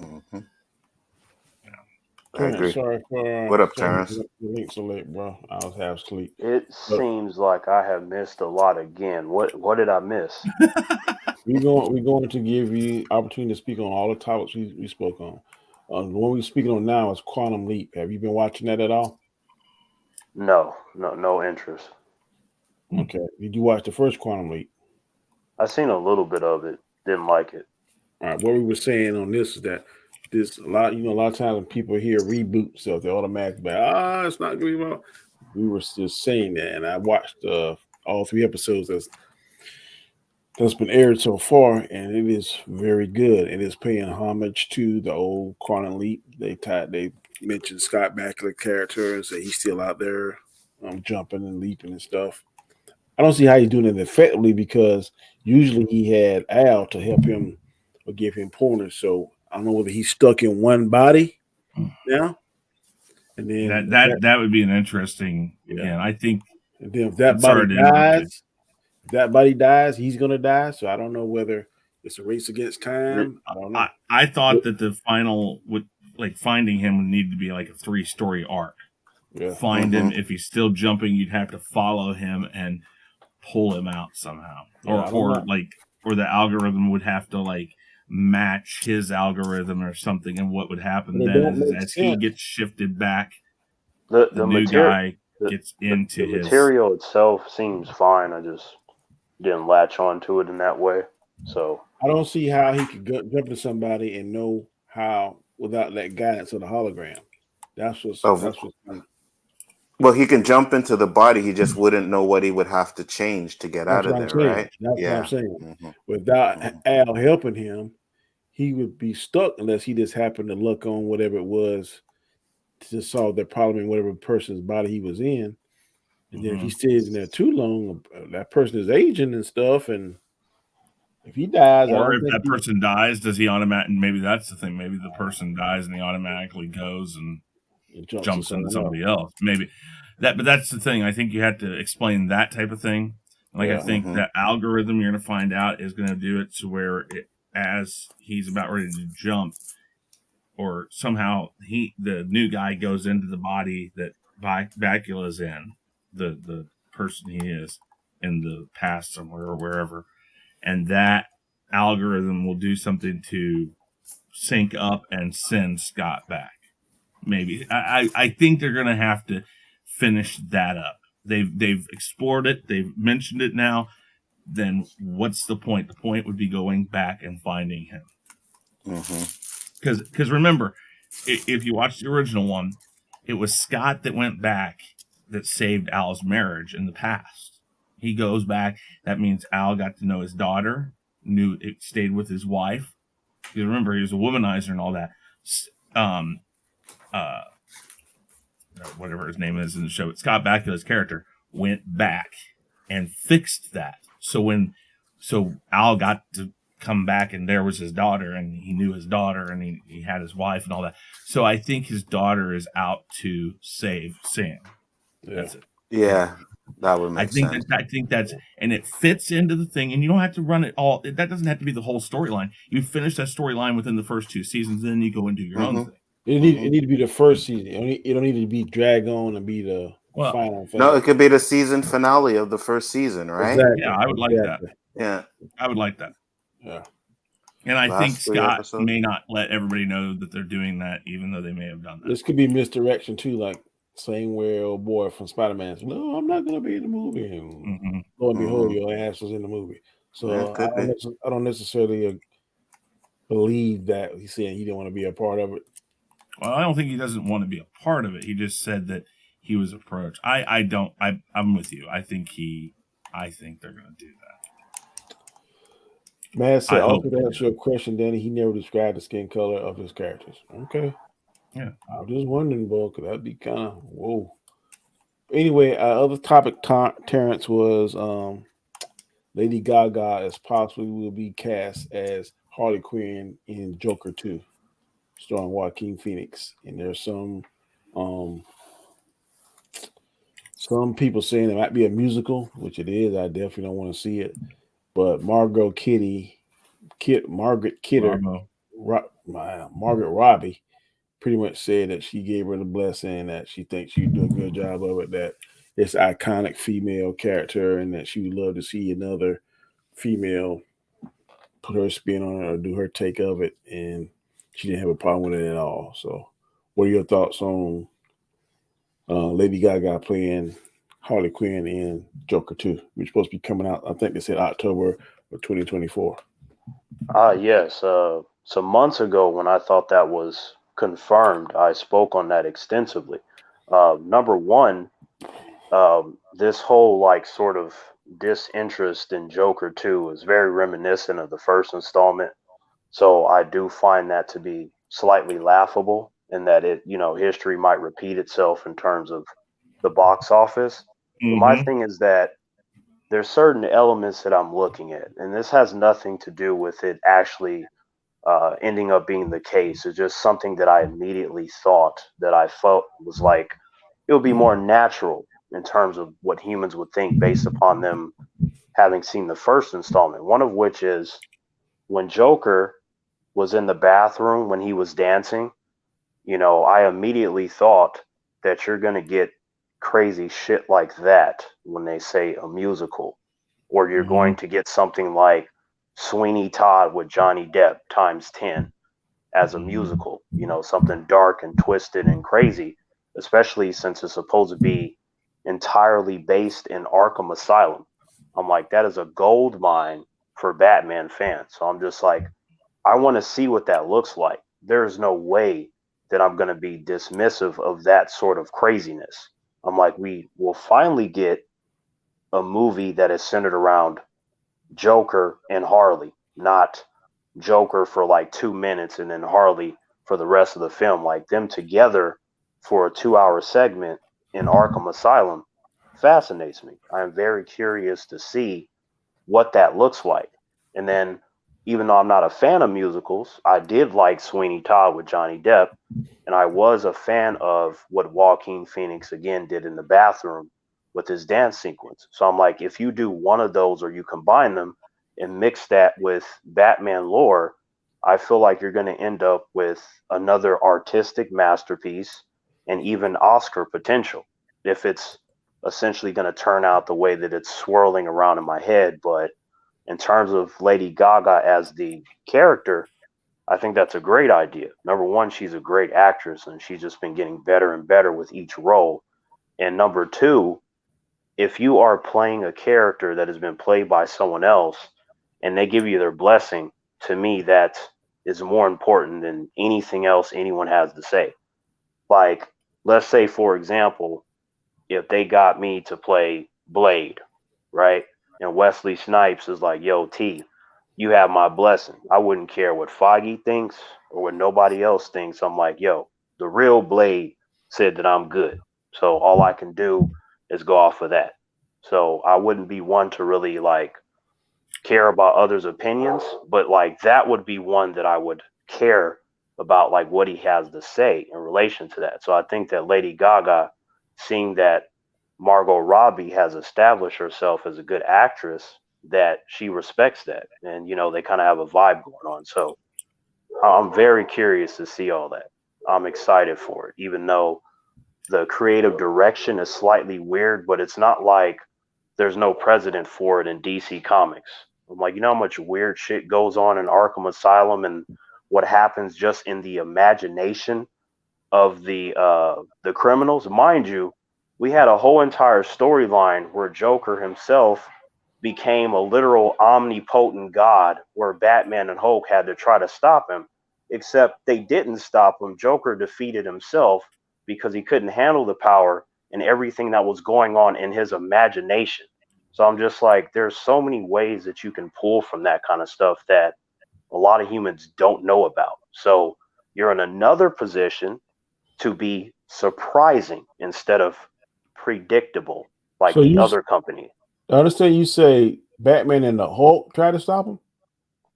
I agree. Sorry for what up, Terrence? Link so late, bro. I was half asleep. It seems like I have missed a lot again. What did I miss? We're going to give you opportunity to speak on all the topics we spoke on. The one we're speaking on now is Quantum Leap. Have you been watching that at all? No interest. Okay. Did you watch the first Quantum Leap? I seen a little bit of it. Didn't like it. All right. What we were saying on this is that a lot of times when people hear reboot stuff, they automatically it's not good. Well, we were just saying that, and I watched all 3 episodes that's been aired so far, and it is very good. It is paying homage to the old Quantum Leap. They mentioned Scott Bakula character and say he's still out there jumping and leaping and stuff. I don't see how he's doing it effectively because usually he had Al to help him or give him pointers. So I don't know whether he's stuck in one body now. And then that would be an interesting. Yeah. I think. And then if that body dies, he's gonna die. So I don't know whether it's a race against time. I don't know. I thought that the final would finding him would need to be like a 3-story arc. Yeah. Find him. If he's still jumping, you'd have to follow him and pull him out somehow. Or the algorithm would have to match his algorithm or something. And what would happen then is as he gets shifted back, the new guy gets into the material itself seems fine. I just didn't latch on to it in that way. So I don't see how he could jump to somebody and know how without that guidance of the hologram. That's what's funny. Well, he can jump into the body. He just wouldn't know what he would have to change to get out of there, right? That's what I'm saying. Without Al helping him, he would be stuck unless he just happened to look on whatever it was to solve the problem in whatever person's body he was in. And then if he stays in there too long, that person is aging and stuff. And if he dies, or if that person dies, does he automatically? Maybe that's the thing. Maybe the person dies and he automatically goes and jumps into somebody else. Maybe but that's the thing. I think you have to explain that type of thing. I think that algorithm you're going to find out is going to do it to where as he's about ready to jump, or somehow the new guy goes into the body that Bakula's in, the person he is in the past somewhere or wherever, and that algorithm will do something to sync up and send Scott back. Maybe I think they're going to have to finish that up. They've explored it. They've mentioned it now. Then what's the point? The point would be going back and finding him. Because remember, if you watch the original one, it was Scott that went back that saved Al's marriage in the past. He goes back. That means Al got to know his daughter, knew it stayed with his wife. Because remember, he was a womanizer and all that. Whatever his name is in the show, Scott Bakula's character went back and fixed that. So Al got to come back and there was his daughter and he knew his daughter and he had his wife and all that. So I think his daughter is out to save Sam. That's it. Yeah, that would make sense. I think that's, and it fits into the thing, and you don't have to run it all. That doesn't have to be the whole storyline. You finish that storyline within the first 2 seasons, then you go and do your own thing. It need to be the first season. It don't need to be dragged on and be the final thing. No, it could be the season finale of the first season, right? Exactly. Yeah, I would like that. Yeah, I would like that. Yeah. And I think Scott may not let everybody know that they're doing that, even though they may have done that. This could be misdirection too, like same way old boy from Spider-Man. No, I'm not going to be in the movie. And lo and behold, your ass was in the movie. So I don't necessarily believe that he's saying he didn't want to be a part of it. Well, I don't think he doesn't want to be a part of it. He just said that he was approached. I'm with you. I think they're going to do that. Man said, also to answer your question, Danny, he never described the skin color of his characters. Okay. Yeah. I was just wondering, bro, because that'd be kind of whoa. Anyway, other topic, Terrence, was Lady Gaga as possibly will be cast as Harley Quinn in Joker 2, starring Joaquin Phoenix. And there's some people saying it might be a musical, which it is. I definitely don't want to see it. But Margot Robbie pretty much said that she gave her the blessing, that she thinks she'd do a good job of it, that it's an iconic female character, and that she would love to see another female put her spin on it or do her take of it, and she didn't have a problem with it at all. So what are your thoughts on Lady Gaga playing Harley Quinn and Joker 2, which is supposed to be coming out. I think they said October of 2024. Yes. Some months ago, when I thought that was confirmed, I spoke on that extensively. Number one, this whole like sort of disinterest in Joker 2 is very reminiscent of the first installment. So I do find that to be slightly laughable, and that history might repeat itself in terms of the box office. But my Mm-hmm. thing is that there's certain elements that I'm looking at, and this has nothing to do with it actually ending up being the case. It's just something that I immediately thought that I felt was like it would be more natural in terms of what humans would think based upon them having seen the first installment. One of which is when Joker was in the bathroom when he was dancing, I immediately thought that you're going to get crazy shit like that when they say a musical, or you're Mm-hmm. going to get something like Sweeney Todd with Johnny Depp times 10 as a musical, something dark and twisted and crazy, especially since it's supposed to be entirely based in Arkham Asylum. I'm like, that is a gold mine for Batman fans. So I'm just like, I want to see what that looks like. There's no way that I'm going to be dismissive of that sort of craziness. I'm like, we will finally get a movie that is centered around Joker and Harley, not Joker for like 2 minutes and then Harley for the rest of the film. Like them together for a 2 hour segment in Arkham Asylum fascinates me. I am very curious to see what that looks like. And then, even though I'm not a fan of musicals, I did like Sweeney Todd with Johnny Depp, and I was a fan of what Joaquin Phoenix again did in the bathroom with his dance sequence. So I'm like, if you do one of those or you combine them and mix that with Batman lore, I feel like you're going to end up with another artistic masterpiece and even Oscar potential if it's essentially going to turn out the way that it's swirling around in my head. But in terms of Lady Gaga as the character, I think that's a great idea. Number one, she's a great actress and she's just been getting better and better with each role. And number two, if you are playing a character that has been played by someone else and they give you their blessing, to me, that is more important than anything else anyone has to say. Like, let's say, for example, if they got me to play Blade, right? And Wesley Snipes is like, yo, T, you have my blessing. I wouldn't care what Foggy thinks or what nobody else thinks. I'm like, yo, the real Blade said that I'm good. So all I can do is go off of that. So I wouldn't be one to really like care about others' opinions, but like that would be one that I would care about, like what he has to say in relation to that. So I think that Lady Gaga, seeing that Margot Robbie has established herself as a good actress, that she respects that, and they kind of have a vibe going on. So I'm very curious to see all that. I'm excited for it, even though the creative direction is slightly weird, but it's not like there's no precedent for it in DC Comics. I'm like, how much weird shit goes on in Arkham Asylum and what happens just in the imagination of the criminals. Mind you, we had a whole entire storyline where Joker himself became a literal omnipotent god where Batman and Hulk had to try to stop him, except they didn't stop him. Joker defeated himself because he couldn't handle the power and everything that was going on in his imagination. So I'm just like, there's so many ways that you can pull from that kind of stuff that a lot of humans don't know about. So you're in another position to be surprising instead of predictable like So the other company. I understand you say Batman and the Hulk tried to stop him?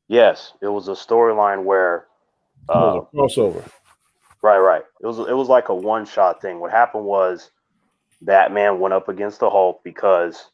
Yes, it was a storyline where It was a crossover. right. It was like a one shot thing. What happened was Batman went up against the Hulk because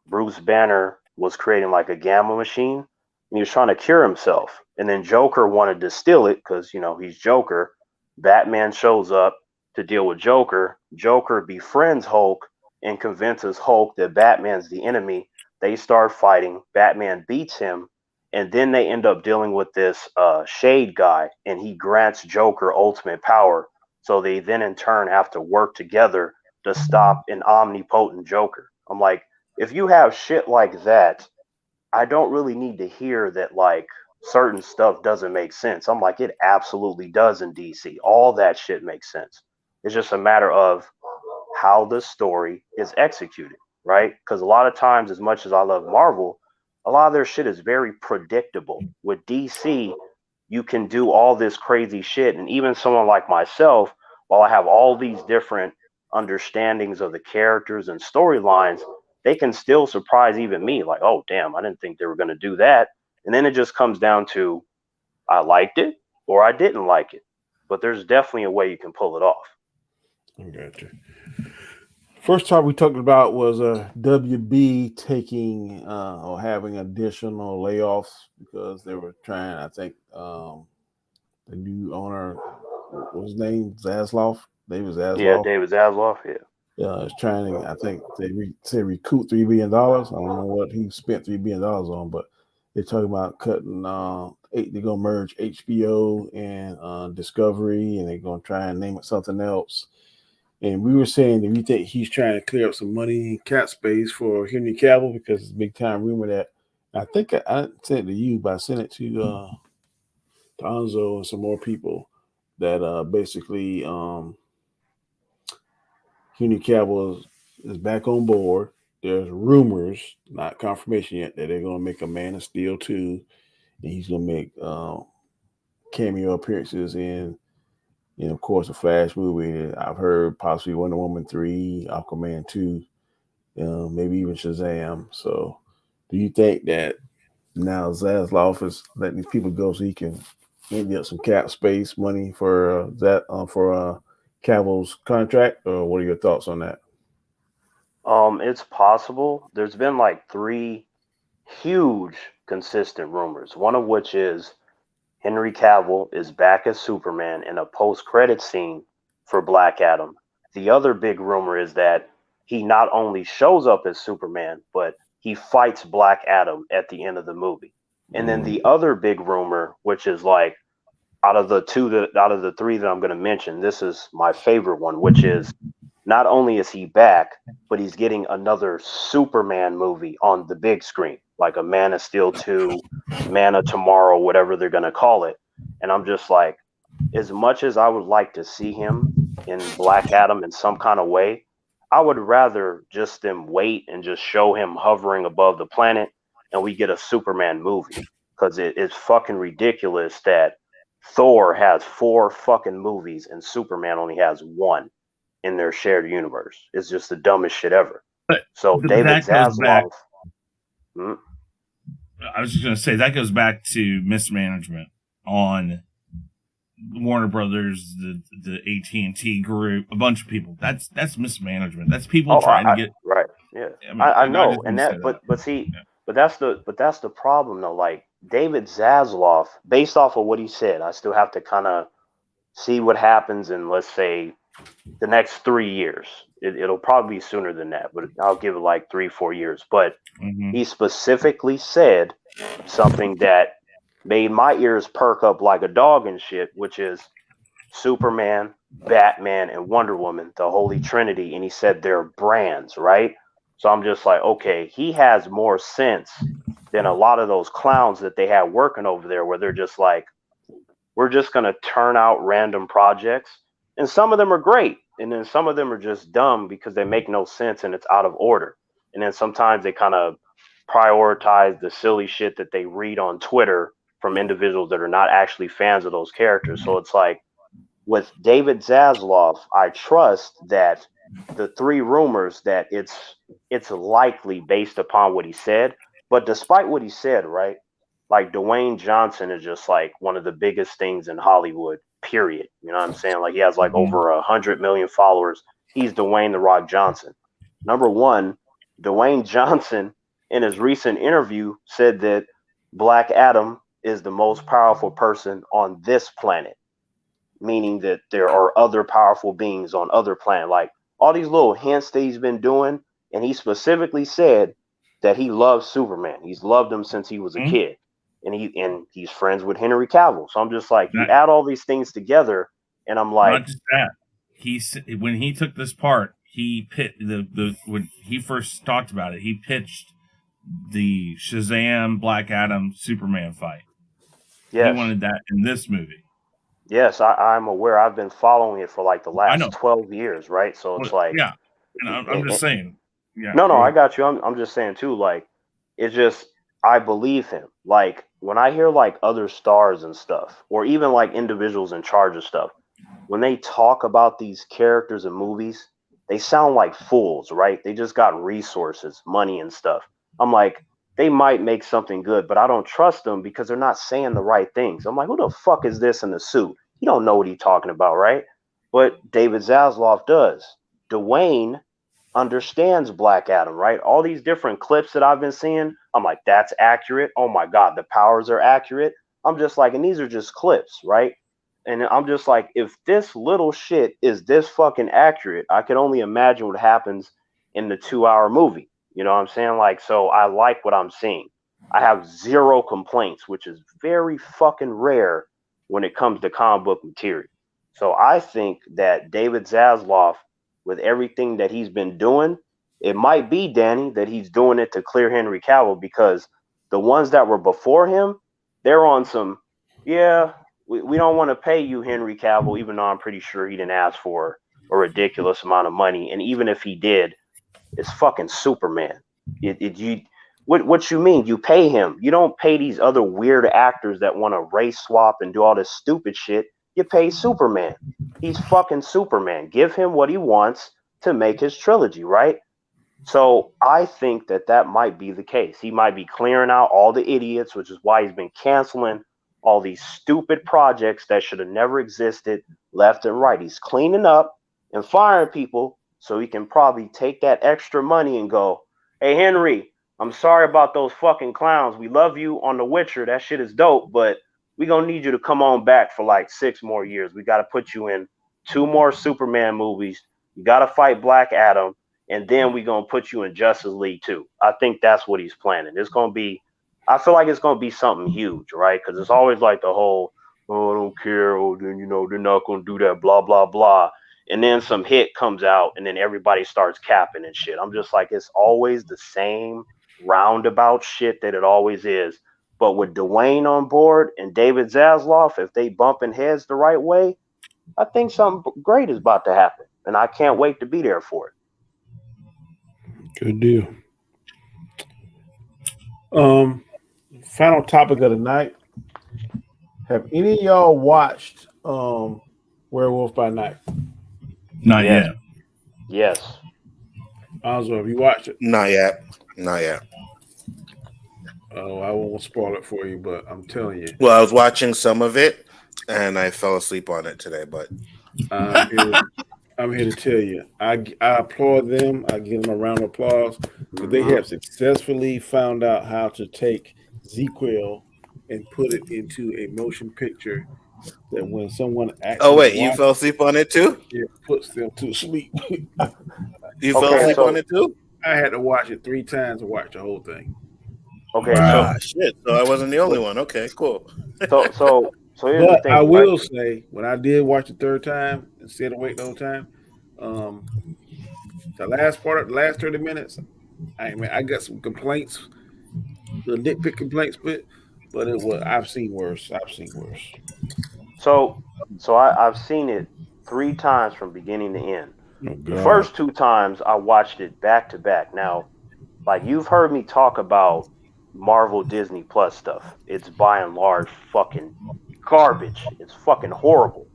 Bruce Banner was creating like a gamma machine and he was trying to cure himself. And then Joker wanted to steal it because, he's Joker. Batman shows up to deal with Joker. Joker befriends Hulk and convinces Hulk that Batman's the enemy. They start fighting. Batman beats him. And then they end up dealing with this Shade guy, and he grants Joker ultimate power. So they then in turn have to work together to stop an omnipotent Joker. I'm like, if you have shit like that, I don't really need to hear that like certain stuff doesn't make sense. I'm like, it absolutely does in DC. All that shit makes sense. It's just a matter of how the story is executed, right? Because a lot of times, as much as I love Marvel, a lot of their shit is very predictable. With DC, you can do all this crazy shit, and even someone like myself, while I have all these different understandings of the characters and storylines, they can still surprise even me. Like, oh damn, I didn't think they were going to do that. And then it just comes down to I liked it or I didn't like it. But there's definitely a way you can pull it off. I got you. First topic we talked about was WB taking or having additional layoffs because they were trying. I think the new owner, what was his name, Zaslav, David Zaslav. Yeah, David Zaslav. Yeah. Is trying to. I think they say recoup $3 billion. I don't know what he spent $3 billion on, but they're talking about cutting. They're gonna merge HBO and Discovery, and they're gonna try and name it something else. And we were saying that we think he's trying to clear up some money in cap space for Henry Cavill because it's a big time rumor that I think I sent it to you, but I sent it to Anzo and some more people that basically Henry Cavill is back on board. There's rumors, not confirmation yet, that they're going to make a Man of Steel 2, and he's going to make cameo appearances in of course, a Flash movie. I've heard possibly Wonder Woman 3, Aquaman 2, maybe even Shazam. So do you think that now Zaslav is letting these people go so he can maybe up some cap space money for Cavill's contract, or what are your thoughts on that? It's possible. There's been like 3 huge consistent rumors, one of which is Henry Cavill is back as Superman in a post-credit scene for Black Adam. The other big rumor is that he not only shows up as Superman, but he fights Black Adam at the end of the movie. And then the other big rumor, which is like out of the 3 that I'm going to mention, this is my favorite one, which is not only is he back, but he's getting another Superman movie on the big screen, like a Man of Steel 2, Man of Tomorrow, whatever they're going to call it. And I'm just like, as much as I would like to see him in Black Adam in some kind of way, I would rather just them wait and just show him hovering above the planet and we get a Superman movie. Because it's fucking ridiculous that Thor has 4 fucking movies and Superman only has 1 in their shared universe. It's just the dumbest shit ever. But so David Zaslav. I was just going to say that goes back to mismanagement on Warner Brothers, the AT&T group, a bunch of people. That's mismanagement. That's people trying to get right. Yeah, I mean, I know, and that. But see, but that's the problem though. Like David Zaslav, based off of what he said, I still have to kind of see what happens in, let's say, the next 3 years. It'll probably be sooner than that, but I'll give it like 3-4 years. But he specifically said something that made my ears perk up like a dog and shit, which is Superman, Batman, and Wonder Woman, the Holy Trinity. And he said they're brands, right? So I'm just like, okay, he has more sense than a lot of those clowns that they have working over there, where they're just like, we're just going to turn out random projects. And some of them are great. And then some of them are just dumb because they make no sense and it's out of order. And then sometimes they kind of prioritize the silly shit that they read on Twitter from individuals that are not actually fans of those characters. So it's like with David Zaslav, I trust that the 3 rumors that it's likely based upon what he said. But despite what he said, right? Like Dwayne Johnson is just like one of the biggest things in Hollywood, period. You know what I'm saying? Like he has like over 100 million followers. He's Dwayne The Rock Johnson. Number one, Dwayne Johnson in his recent interview said that Black Adam is the most powerful person on this planet, meaning that there are other powerful beings on other planets. Like all these little hints that he's been doing, and he specifically said that he loves Superman. He's loved him since he was a kid. And he's friends with Henry Cavill. So I'm just like, you add all these things together, and I'm like, not just that. When he took this part, when he first talked about it, he pitched the Shazam Black Adam Superman fight. He Yes. wanted that in this movie. Yes, I'm aware. I've been following it for like the I know. last 12 years, right? So it's like, yeah, and I'm just saying. Yeah. no, go I ahead. got you. I'm just saying too. Like, it's just I believe him. Like when I hear like other stars and stuff, or even like individuals in charge of stuff, when they talk about these characters in movies, they sound like fools, right? They just got resources, money, and stuff. I'm like, they might make something good, but I don't trust them because they're not saying the right things. I'm like, who the fuck is this in the suit? He don't know what he's talking about, right? But David Zaslav does. Dwayne understands Black Adam, right? All these different clips that I've been seeing, I'm like, that's accurate. Oh my God, the powers are accurate. I'm just like, and these are just clips, right? And I'm just like, if this little shit is this fucking accurate, I can only imagine what happens in the 2 hour movie. You know what I'm saying? Like, so I like what I'm seeing. I have zero complaints, which is very fucking rare when it comes to comic book material. So I think that David Zaslav, with everything that he's been doing, it might be, Danny, that he's doing it to clear Henry Cavill, because the ones that were before him, they're on some, yeah, we don't want to pay you, Henry Cavill, even though I'm pretty sure he didn't ask for a ridiculous amount of money. And even if he did, it's fucking Superman. What you mean? You pay him. You don't pay these other weird actors that want to race swap and do all this stupid shit. You pay Superman. He's fucking Superman. Give him what he wants to make his trilogy, right? So I think that might be the case. He might be clearing out all the idiots, which is why he's been canceling all these stupid projects that should have never existed left and right. He's cleaning up and firing people so he can probably take that extra money and go, hey, Henry, I'm sorry about those fucking clowns. We love you on The Witcher. That shit is dope, but we're going to need you to come on back for like 6 more years. We got to put you in 2 more Superman movies. You got to fight Black Adam. And then we're going to put you in Justice League too. I think that's what he's planning. It's going to be, I feel like it's going to be something huge, right? Because it's always like the whole, oh, I don't care. Oh, then, they're not going to do that, blah, blah, blah. And then some hit comes out and then everybody starts capping and shit. I'm just like, it's always the same roundabout shit that it always is. But with Dwayne on board and David Zaslav, if they bumping heads the right way, I think something great is about to happen. And I can't wait to be there for it. Good deal. Final topic of the night. Have any of y'all watched Werewolf by Night? Not Yes. yet. Yes. Alonzo, have you watched it? Not yet. Oh, I won't spoil it for you, but I'm telling you. Well, I was watching some of it, and I fell asleep on it today. But I'm here to tell you, I applaud them. I give them a round of applause because they have successfully found out how to take ZQL and put it into a motion picture that when someone actually you fell asleep on it too? It puts them to sleep. You fell asleep on it too? I had to watch it 3 times to watch the whole thing. Okay, shit. So I wasn't the only one. Okay, cool. So here's the But thing. I will say, when I did watch the 3rd time instead of waiting the whole time, the last 30 minutes, I got some complaints, the nitpick complaints, but it was I've seen worse. So I've seen it 3 times from beginning to end. Oh, the first 2 times I watched it back to back. Now, like you've heard me talk about Marvel Disney Plus stuff. It's by and large fucking garbage. It's fucking horrible.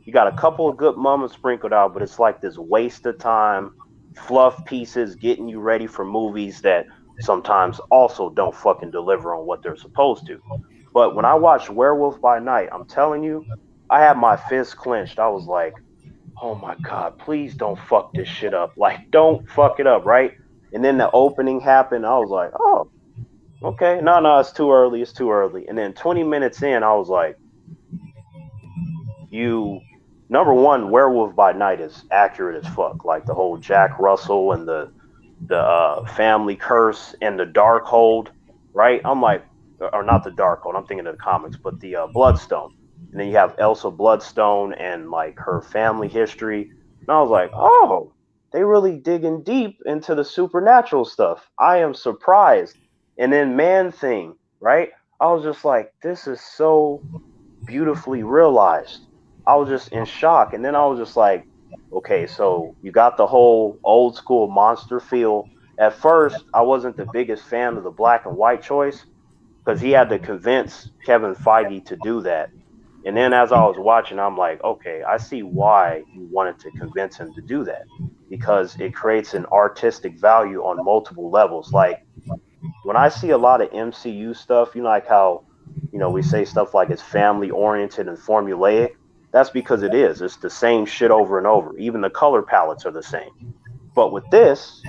You got a couple of good moments sprinkled out, but it's like this waste of time, fluff pieces getting you ready for movies that sometimes also don't fucking deliver on what they're supposed to. But when I watched Werewolf by Night, I'm telling you, I had my fist clenched. I was like, oh my God, please don't fuck this shit up. Like, don't fuck it up, right? And then the opening happened. I was like, oh, okay. No, it's too early. And then 20 minutes in, I was like, number one, Werewolf by Night is accurate as fuck. Like the whole Jack Russell and the family curse and the Darkhold, right? I'm like, or not the Darkhold, I'm thinking of the comics, but the Bloodstone. And then you have Elsa Bloodstone and like her family history. And I was like, oh, they really digging deep into the supernatural stuff. I am surprised. And then Man Thing, right? I was just like, this is so beautifully realized. I was just in shock. And then I was just like, okay, so you got the whole old school monster feel. At first, I wasn't the biggest fan of the black and white choice because he had to convince Kevin Feige to do that. And then as I was watching, I'm like, okay, I see why you wanted to convince him to do that because it creates an artistic value on multiple levels. Like when I see a lot of MCU stuff, like how, we say stuff like it's family oriented and formulaic. That's because it is. It's the same shit over and over. Even the color palettes are the same. But with this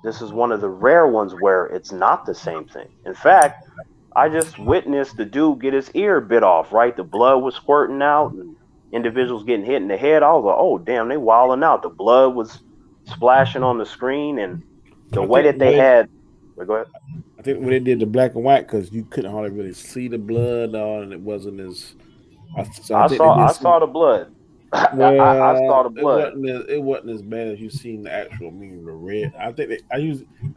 is one of the rare ones where it's not the same thing. In fact, I just witnessed the dude get his ear bit off, right? The blood was squirting out and individuals getting hit in the head. I was like, oh, damn, they wilding out. The blood was splashing on the screen and the way that they had. Go ahead. I think when they did the black and white, because you couldn't hardly really see the blood, and it wasn't as. I saw the blood. Well, I saw the blood. It wasn't as bad as you seen the actual, meaning the red. I think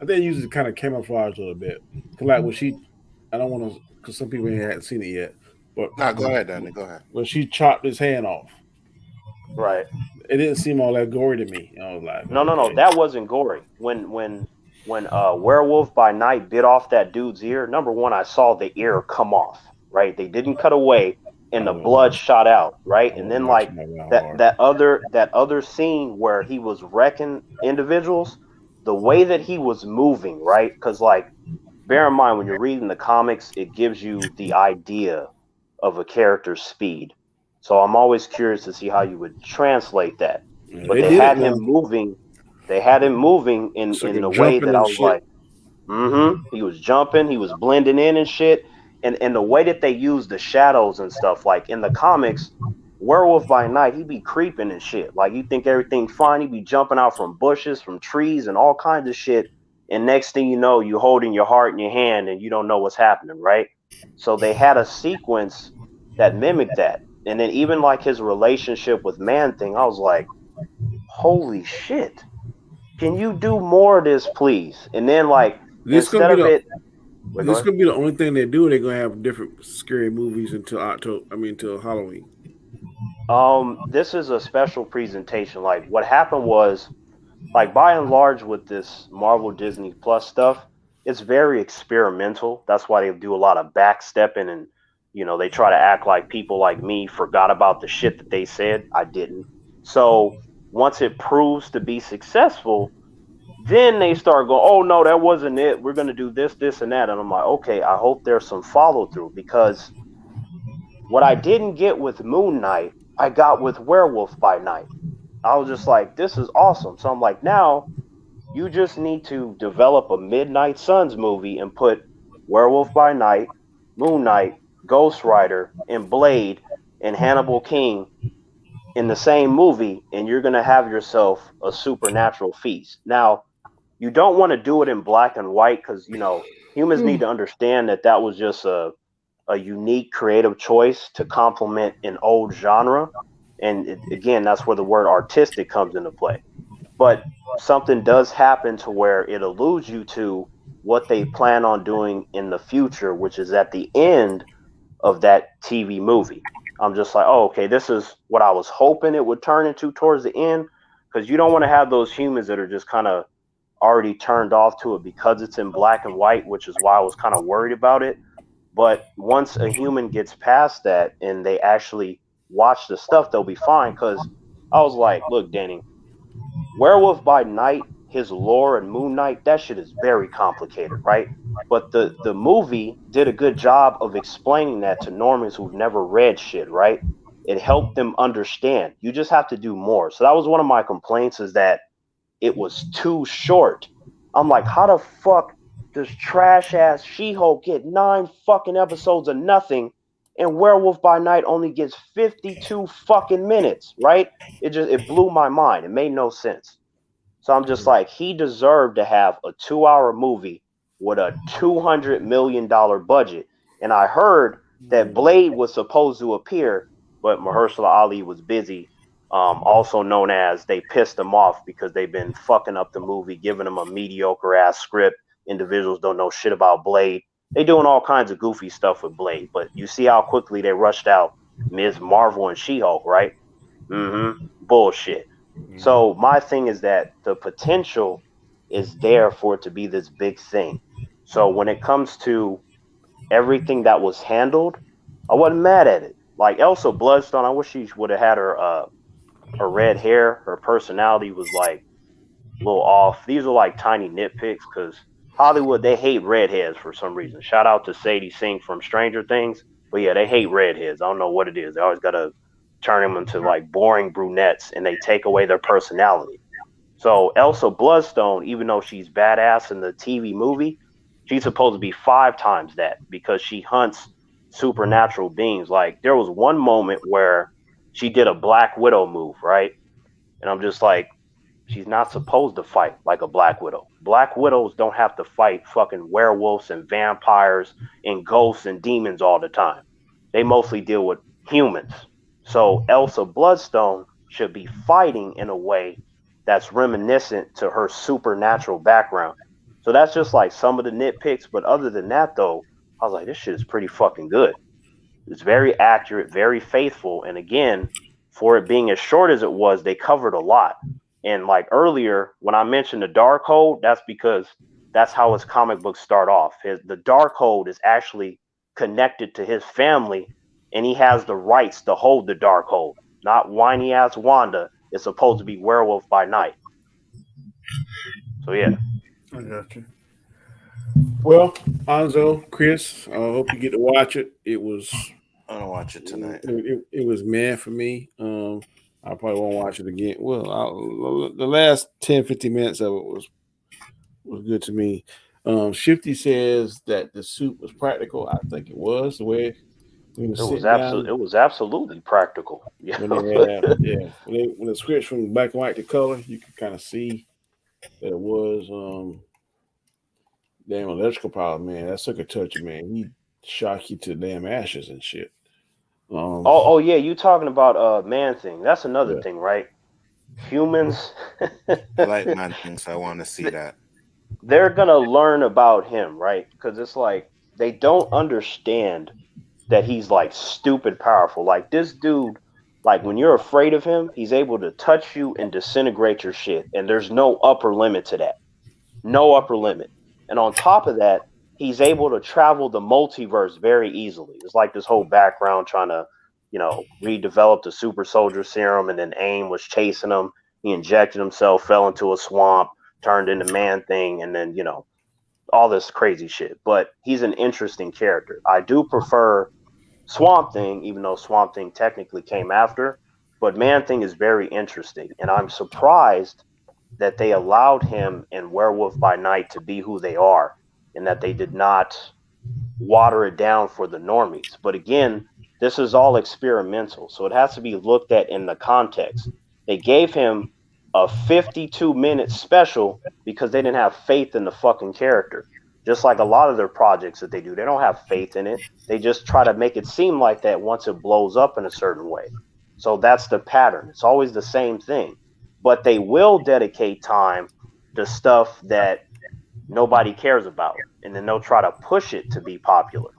they use it kind of camouflage a little bit. Cause like when she, I don't want to, because some people hadn't seen it yet. But go ahead, Danny. Go ahead. When she chopped his hand off, right? It didn't seem all that gory to me. I was like, no, that wasn't gory. When Werewolf by Night bit off that dude's ear, number one, I saw the ear come off. Right, they didn't cut away. And the blood shot out, right? And then like that other scene where he was wrecking individuals, the way that he was moving, right? Because like, bear in mind when you're reading the comics, it gives you the idea of a character's speed. So I'm always curious to see how you would translate that. But they had him moving. They had him moving in the way that I was like, he was jumping, he was blending in and shit. And the way that they use the shadows and stuff, like in the comics, Werewolf by Night, he be creeping and shit. Like you think everything's fine, he be jumping out from bushes, from trees, and all kinds of shit. And next thing you know, you holding your heart in your hand and you don't know what's happening, right? So they had a sequence that mimicked that. And then even like his relationship with Man Thing, I was like, holy shit. Can you do more of this, please? And then like instead of it. This is gonna be the only thing they do. They're gonna have different scary movies until until Halloween. This is a special presentation. Like what happened was, like by and large with this Marvel Disney Plus stuff, it's very experimental. That's why they do a lot of backstepping and they try to act like people like me forgot about the shit that they said. I didn't. So once it proves to be successful, then they start going, oh, no, that wasn't it. We're going to do this, this, and that. And I'm like, okay, I hope there's some follow through because what I didn't get with Moon Knight, I got with Werewolf by Night. I was just like, this is awesome. So I'm like, now you just need to develop a Midnight Suns movie and put Werewolf by Night, Moon Knight, Ghost Rider, and Blade and Hannibal King in the same movie, and you're going to have yourself a supernatural feast. Now, you don't want to do it in black and white because, humans need to understand that was just a unique creative choice to complement an old genre. And again, that's where the word artistic comes into play. But something does happen to where it alludes you to what they plan on doing in the future, which is at the end of that TV movie. I'm just like, oh, okay, this is what I was hoping it would turn into towards the end, because you don't want to have those humans that are just kind of already turned off to it because it's in black and white, which is why I was kind of worried about it. But once a human gets past that and they actually watch the stuff, they'll be fine. Because I was like, look, Danny, Werewolf by Night, his lore and Moon Knight, that shit is very complicated, right? But the movie did a good job of explaining that to normies who've never read shit, right? It helped them understand. You just have to do more. So that was one of my complaints, is that it was too short. I'm like, how the fuck does trash ass She-Hulk get 9 fucking episodes of nothing, and Werewolf by Night only gets 52 fucking minutes, right? It blew my mind. It made no sense. So I'm just like, he deserved to have a 2-hour movie with a $200 million budget. And I heard that Blade was supposed to appear, but Mahershala Ali was busy Also known as they pissed them off because they've been fucking up the movie, giving them a mediocre ass script. Individuals don't know shit about Blade. They doing all kinds of goofy stuff with Blade, but you see how quickly they rushed out Ms. Marvel and She-Hulk, right? Bullshit. So my thing is that the potential is there for it to be this big thing. So when it comes to everything that was handled, I wasn't mad at it. Like Elsa Bloodstone, I wish she would have had her red hair. Her personality was like a little off. These are like tiny nitpicks because Hollywood, they hate redheads for some reason. Shout out to Sadie Sink from Stranger Things. But yeah, they hate redheads. I don't know what it is. They always got to turn them into like boring brunettes and they take away their personality. So Elsa Bloodstone, even though she's badass in the TV movie, she's supposed to be 5 times that because she hunts supernatural beings. Like there was one moment where she did a Black Widow move, right? And I'm just like, she's not supposed to fight like a Black Widow. Black Widows don't have to fight fucking werewolves and vampires and ghosts and demons all the time. They mostly deal with humans. So Elsa Bloodstone should be fighting in a way that's reminiscent to her supernatural background. So that's just like some of the nitpicks. But other than that, though, I was like, this shit is pretty fucking good. It's very accurate, very faithful. And again, for it being as short as it was, they covered a lot. And like earlier, when I mentioned the Darkhold, that's because that's how his comic books start off. The Darkhold is actually connected to his family, and he has the rights to hold the Darkhold. Not whiny ass Wanda. It's supposed to be Werewolf by Night. So yeah. I got you. Well, Anzo, Chris, I hope you get to watch it. It was. I'm gonna watch it tonight. It was mad for me. I probably won't watch it again. Well, the last 10, 15 minutes of it was good to me. Shifty says that the suit was practical. I think it was the way it was absolutely practical. Yeah. When it switched from black and white to color, you could kind of see that it was damn electrical power, man. That sucker touch, man. He shock you to damn ashes and shit. Yeah, you talking about Man Thing. That's another thing, right? Humans like Man Things, I want to see that. They're gonna learn about him, right? Because it's like they don't understand that he's like stupid powerful. Like this dude, like when you're afraid of him, he's able to touch you and disintegrate your shit. And there's no upper limit to that. No upper limit. And on top of that, he's able to travel the multiverse very easily. It's like this whole background trying to, redevelop the super soldier serum, and then AIM was chasing him. He injected himself, fell into a swamp, turned into Man Thing, and then, all this crazy shit. But he's an interesting character. I do prefer Swamp Thing, even though Swamp Thing technically came after. But Man Thing is very interesting. And I'm surprised that they allowed him in Werewolf by Night to be who they are, and that they did not water it down for the normies. But again, this is all experimental, so it has to be looked at in the context. They gave him a 52-minute special because they didn't have faith in the fucking character. Just like a lot of their projects that they do, they don't have faith in it. They just try to make it seem like that once it blows up in a certain way. So that's the pattern. It's always the same thing. But they will dedicate time to stuff that nobody cares about, and then they'll try to push it to be popular.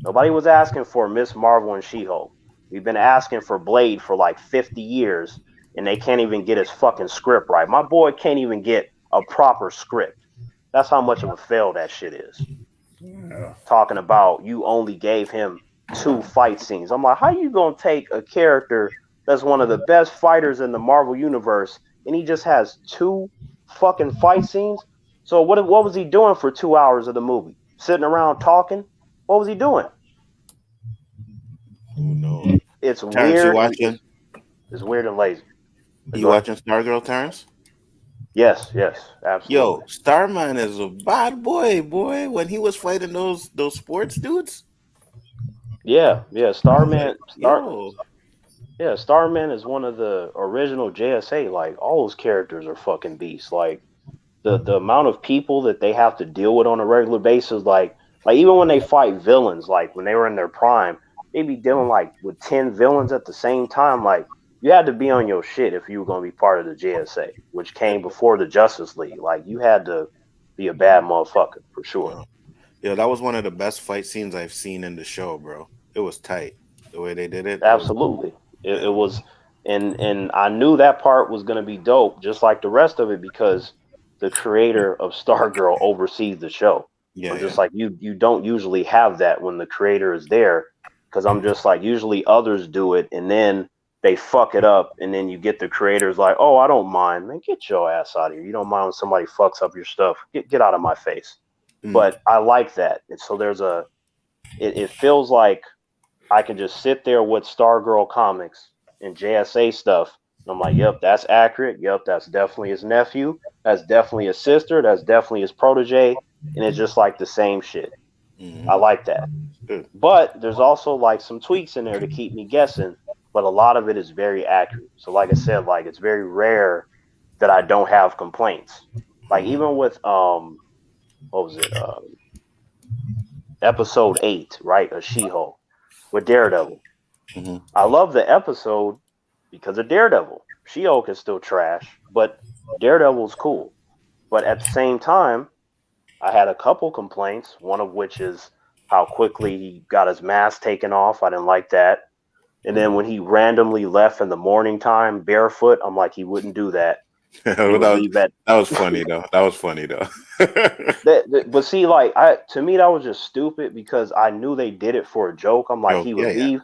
Nobody was asking for Miss Marvel and She-Hulk. We've been asking for Blade for like 50 years, and they can't even get his fucking script right. My boy can't even get a proper script. That's how much of a fail that shit is. Yeah. Talking about you only gave him 2 fight scenes. I'm like, how you gonna take a character that's one of the best fighters in the Marvel universe, and he just has 2 fucking fight scenes? So what was he doing for 2 hours of the movie? Sitting around talking? What was he doing? Who knows? It's Terrence, weird. You watching? It's weird and lazy. You watching Stargirl, Terrence? Yes, absolutely. Yo, Starman is a bad boy. When he was fighting those sports dudes. Yeah, Starman. Starman is one of the original JSA. Like all those characters are fucking beasts. Like the amount of people that they have to deal with on a regular basis, like even when they fight villains, like when they were in their prime, they'd be dealing like with 10 villains at the same time. Like you had to be on your shit if you were going to be part of the JSA, which came before the Justice League. Like, you had to be a bad motherfucker for sure. Yeah, that was one of the best fight scenes I've seen in the show, bro. It was tight the way they did it. Absolutely. It was, and I knew that part was going to be dope, just like the rest of it, because the creator of Stargirl oversees the show. Yeah, I'm just like, you don't usually have that when the creator is there, because I'm just like, usually others do it and then they fuck it up, and then you get the creators like, oh, I don't mind. Man, get your ass out of here. You don't mind when somebody fucks up your stuff. Get out of my face. But I like that. And so there's it feels like I can just sit there with Stargirl comics and JSA stuff. And I'm like, yep, that's accurate. Yep, that's definitely his nephew. That's definitely his sister. That's definitely his protege. And it's just like the same shit. I like that. But there's also like some tweaks in there to keep me guessing. But a lot of it is very accurate. So like I said, like it's very rare that I don't have complaints. Like even with what was it? Episode 8, right? Of She-Hulk with Daredevil. I love the episode because of Daredevil. She-Hulk is still trash, but Daredevil's cool. But at the same time, I had a couple complaints, one of which is how quickly he got his mask taken off. I didn't like that. And then when he randomly left in the morning time barefoot, I'm like, he wouldn't do that. that was funny though. That was funny though. But see, like to me, that was just stupid because I knew they did it for a joke. I'm like, he would leave.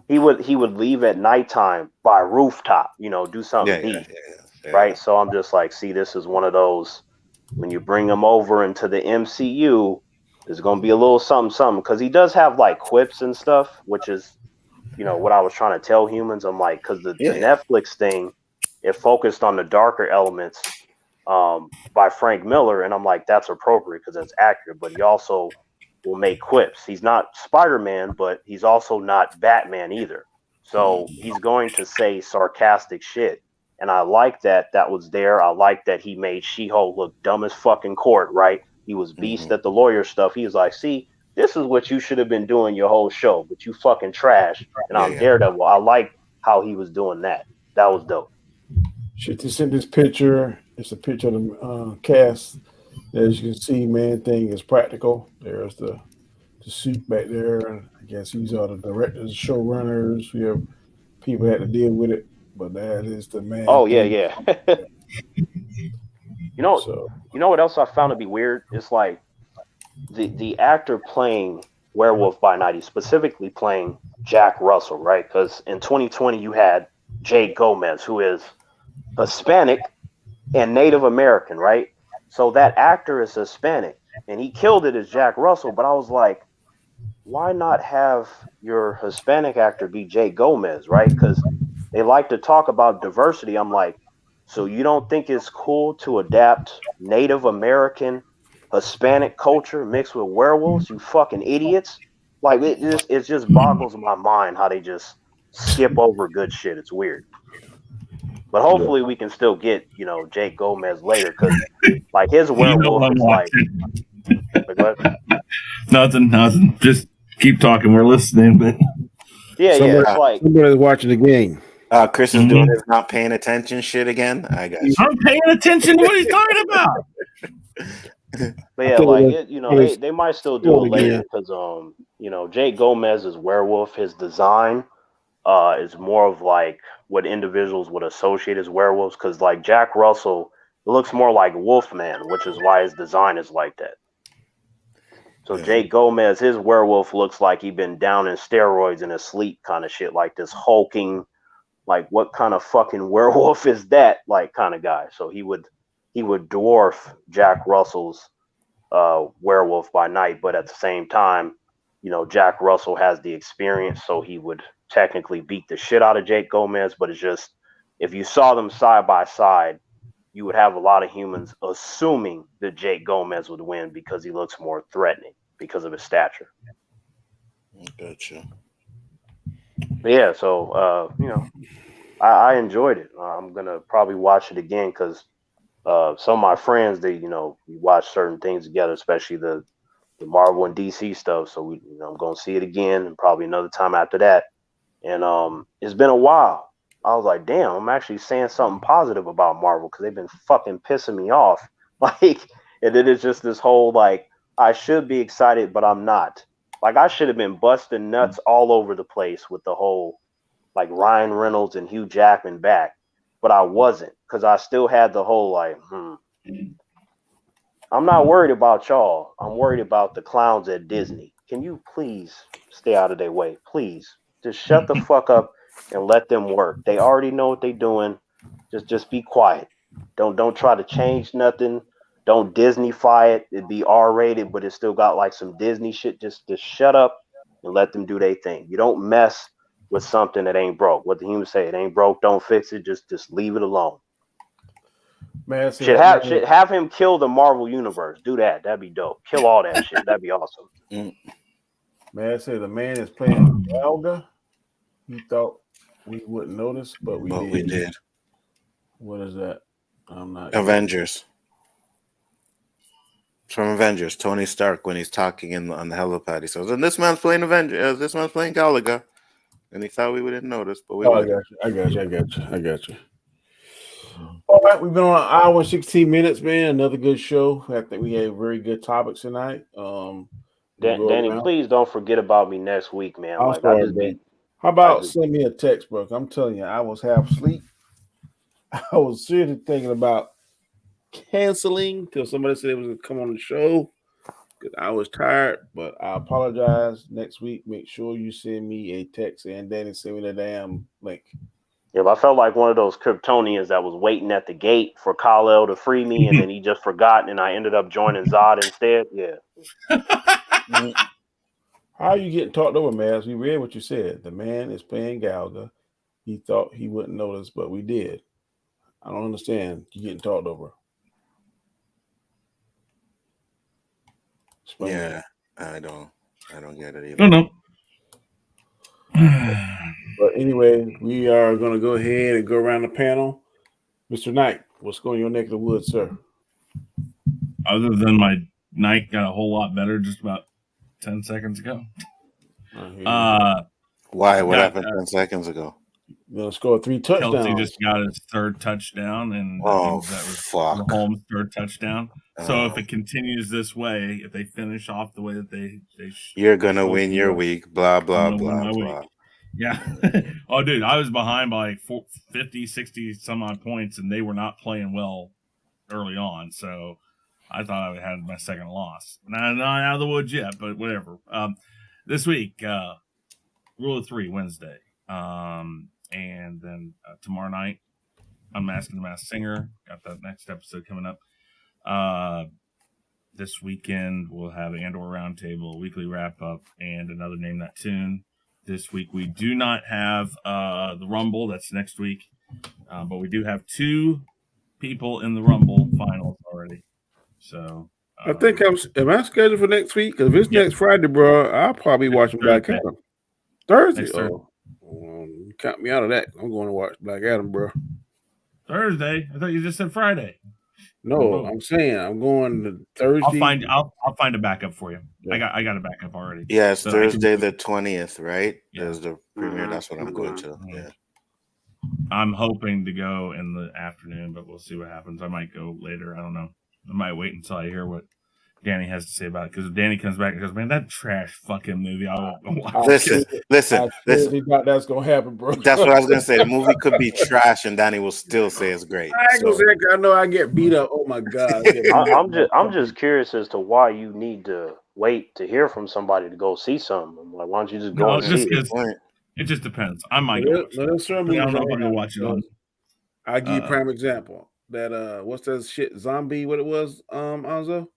He would leave at nighttime by a rooftop, do something neat, right? So I'm just like, see, this is one of those when you bring him over into the MCU, there's gonna be a little something because he does have like quips and stuff, which is, what I was trying to tell humans. I'm like, because the Netflix thing, it focused on the darker elements by Frank Miller, and I'm like, that's appropriate because that's accurate. But he also will make quips. He's not Spider-Man, but he's also not Batman either. So he's going to say sarcastic shit. And I like that was there. I like that he made She-Hulk look dumb as fucking court, right? He was beast at the lawyer stuff. He was like, see, this is what you should have been doing your whole show, but you fucking trash. And I'm Daredevil. I like how he was doing that. That was dope. Shit, to send this picture. It's a picture of the cast. As you can see, man, thing is practical. There's the suit back there. And I guess these are the directors, showrunners. We have people had to deal with it, but that is the man. Oh yeah. You know what else I found to be weird? It's like the actor playing Werewolf by Night, he's specifically playing Jack Russell, right? Because in 2020 you had Jay Gomez, who is Hispanic and Native American, right? So that actor is Hispanic, and he killed it as Jack Russell. But I was like, why not have your Hispanic actor be Jay Gomez, right? Because they like to talk about diversity. I'm like, so you don't think it's cool to adapt Native American Hispanic culture mixed with werewolves? You fucking idiots! Like it just boggles my mind how they just skip over good shit. It's weird. But hopefully we can still get, Jay Gomez later because like his werewolf is like what? Nothing. Just keep talking. We're listening. But it's like somebody's watching the game. Chris is doing his not paying attention shit again. I got you. I'm paying attention to what he's talking about. But yeah, like they might still do it later because Jay Gomez's werewolf, his design is more of like what individuals would associate as werewolves. Because like Jack Russell, it looks more like Wolfman, which is why his design is like that. So Jay Gomez, his werewolf looks like he'd been down in steroids and asleep, kind of shit, like this hulking, like what kind of fucking werewolf is that, like kind of guy. So he would dwarf Jack Russell's Werewolf by Night, but at the same time, Jack Russell has the experience, so he would technically beat the shit out of Jake Gomez. But it's just, if you saw them side by side, you would have a lot of humans assuming that Jake Gomez would win because he looks more threatening because of his stature. Gotcha. But yeah, so I enjoyed it. I'm gonna probably watch it again because some of my friends, we watch certain things together, especially the Marvel and DC stuff. So I'm gonna see it again and probably another time after that. And it's been a while I was like, damn, I'm actually saying something positive about Marvel because they've been fucking pissing me off. Like, and then it's just this whole like, I should be excited, but I'm not. Like, I should have been busting nuts all over the place with the whole like Ryan Reynolds and Hugh Jackman back, but I wasn't because I still had the whole like, I'm not worried about y'all. I'm worried about the clowns at Disney. Can you please stay out of their way? Please. Just shut the fuck up and let them work. They already know what they're doing. Just be quiet. Don't try to change nothing. Don't Disneyfy it. It'd be R-rated, but it still got like some Disney shit. Just shut up and let them do their thing. You don't mess with something that ain't broke. What the humans say, it ain't broke, don't fix it. Just leave it alone. Man, Should have him kill the Marvel universe. Do that. That'd be dope. Kill all that shit. That'd be awesome. Man, I say the man is playing Gaga. He thought we wouldn't notice, but we did. What is that? I'm not. Avengers. It's from Avengers. Tony Stark, when he's talking on the helipad, he says, "And this man's playing Avengers. This man's playing Galaga." And he thought we wouldn't notice, but we. I got you. All right, we've been on an hour and 16 minutes, man. Another good show. I think we had very good topics tonight. Danny, please don't forget about me next week, man. I'm sorry, how about send me a text, bro? I'm telling you, I was half asleep. I was seriously thinking about canceling till somebody said it was going to come on the show because I was tired, but I apologize. Next week, make sure you send me a text and Danny send me the damn link. Yeah, I felt like one of those Kryptonians that was waiting at the gate for Kal-El to free me, and then he just forgot, and I ended up joining Zod instead. Yeah. How are you getting talked over, Maz? We read what you said. The man is playing Gaga. He thought he wouldn't notice, but we did. I don't understand. You getting talked over. Explain that. I don't get it either. No. But anyway, we are going to go ahead and go around the panel. Mr. Knight, what's going on your neck of the woods, sir? Other than my night got a whole lot better just about 10 seconds ago. Why? What happened 10 seconds ago? You're going to score 3 touchdowns. Kelsey just got his 3rd touchdown, and that was Mahomes' 3rd touchdown. So if it continues this way, if they finish off the way that they you're going to win your week, blah, blah, blah, blah. Yeah. Oh, dude, I was behind by like 50, 60 some odd points, and they were not playing well early on. So I thought I had my second loss. Not out of the woods yet, but whatever. This week, Rule of 3 Wednesday. And then tomorrow night, Unmasking the Masked Singer. Got that next episode coming up. This weekend, we'll have Andor Roundtable, weekly wrap-up, and another Name That Tune. This week, we do not have the Rumble. That's next week. But we do have 2 people in the Rumble finals already. So I think am I scheduled for next week? Because if it's next Friday, bro, I'll probably be watching Black Adam. Thursday? Count me out of that. I'm going to watch Black Adam, bro. Thursday? I thought you just said Friday. No, I'm saying I'm going to Thursday. I'll find a backup for you. Yeah. I got a backup already. Yeah, it's so Thursday the 20th, right? Yeah. There's the premiere. That's what I'm going to. Yeah. I'm hoping to go in the afternoon, but we'll see what happens. I might go later. I don't know. I might wait until I hear what Danny has to say about it. Because if Danny comes back and goes, "Man, that trash fucking movie," I won't watch it. Listen. That's gonna happen, bro. That's what I was gonna say. The movie could be trash, and Danny will still say it's great. I know I get beat up. Oh my god! I'm just curious as to why you need to wait to hear from somebody to go see something. I'm like, why don't you just go and see it? It just depends. I might go. I don't know if I'm gonna watch it on. I'll give you a prime example. That what's that shit? Zombie? What it was? Anzo?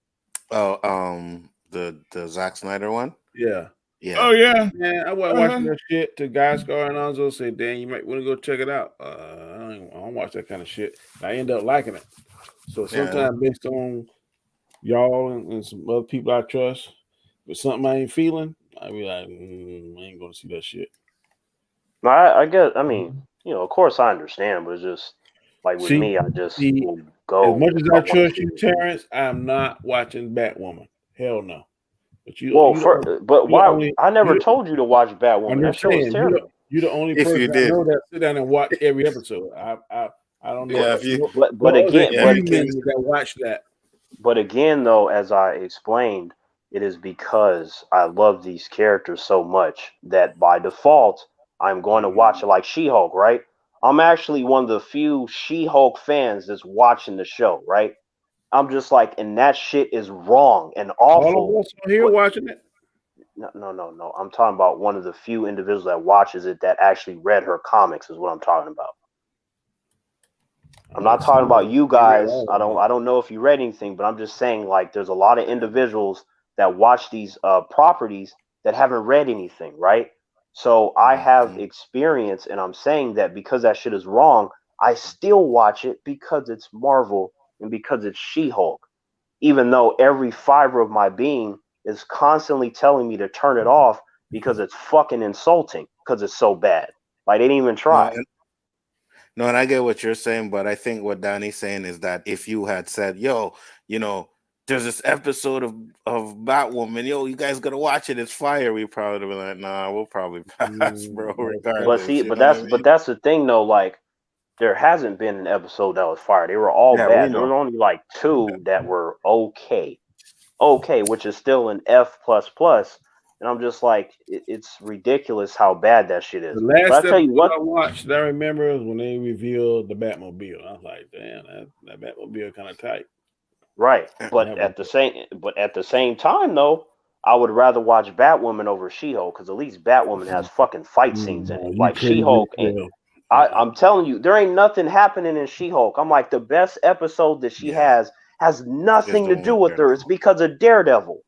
Oh, the Zack Snyder one. Yeah. Oh yeah. Man, I wasn't watching that shit. To Guy Scar and Anzo said, "Dan, you might want to go check it out." I don't watch that kind of shit. I end up liking it. So sometimes based on y'all and some other people I trust, if something I ain't feeling, I be like, I ain't gonna see that shit. No, I guess. I mean, of course I understand, but it's just like with me, I just will go. As much as I trust you, Terrence, I'm not watching Batwoman. Hell no. But why? I never told you to watch Batwoman. That show was terrible. You're the only If you person I did. know that sit down and watch every episode. I don't know. Yeah, if you But again, yeah, but if you humans that watch that. But again, though, as I explained, it is because I love these characters so much that by default, I'm going to watch it like She Hulk, right? I'm actually one of the few She Hulk fans that's watching the show, right? I'm just like, and that shit is wrong and All awful. of us are here But watching it. no. I'm talking about one of the few individuals that watches it that actually read her comics, is what I'm talking about. I'm not talking about you guys. I don't know if you read anything, but I'm just saying like there's a lot of individuals that watch these properties that haven't read anything, right? So I have experience, and I'm saying that because that shit is wrong, I still watch it because it's Marvel and because it's She-Hulk, even though every fiber of my being is constantly telling me to turn it off because it's fucking insulting because it's so bad. Like they didn't even no, try. no, and I get what you're saying, but I think what Danny's saying is that if you had said, "Yo, there's this episode of Batwoman, yo, you guys gotta watch it, it's fire," we probably would be like, "Nah, we'll probably pass, bro, But regardless." see, You know what I but mean? that's the thing though. Like there hasn't been an episode that was fired. They were all Yeah, we bad. There know. were only like two that were okay, which is still an F plus plus. And I'm just like, it's ridiculous how bad that shit is. The But I last tell you episode what, I watched that I remember is when they revealed the Batmobile. I was like, damn, that Batmobile kind of tight. right? That was But at the same time though, I would rather watch Batwoman over She-Hulk because at least Batwoman has fucking fight scenes in it. you Like crazy She-Hulk as ain't. hell. I'm telling you, there ain't nothing happening in She-Hulk. I'm like, the best episode that she Yeah, has is nothing the to one do with with her. It's Daredevil. because of Daredevil.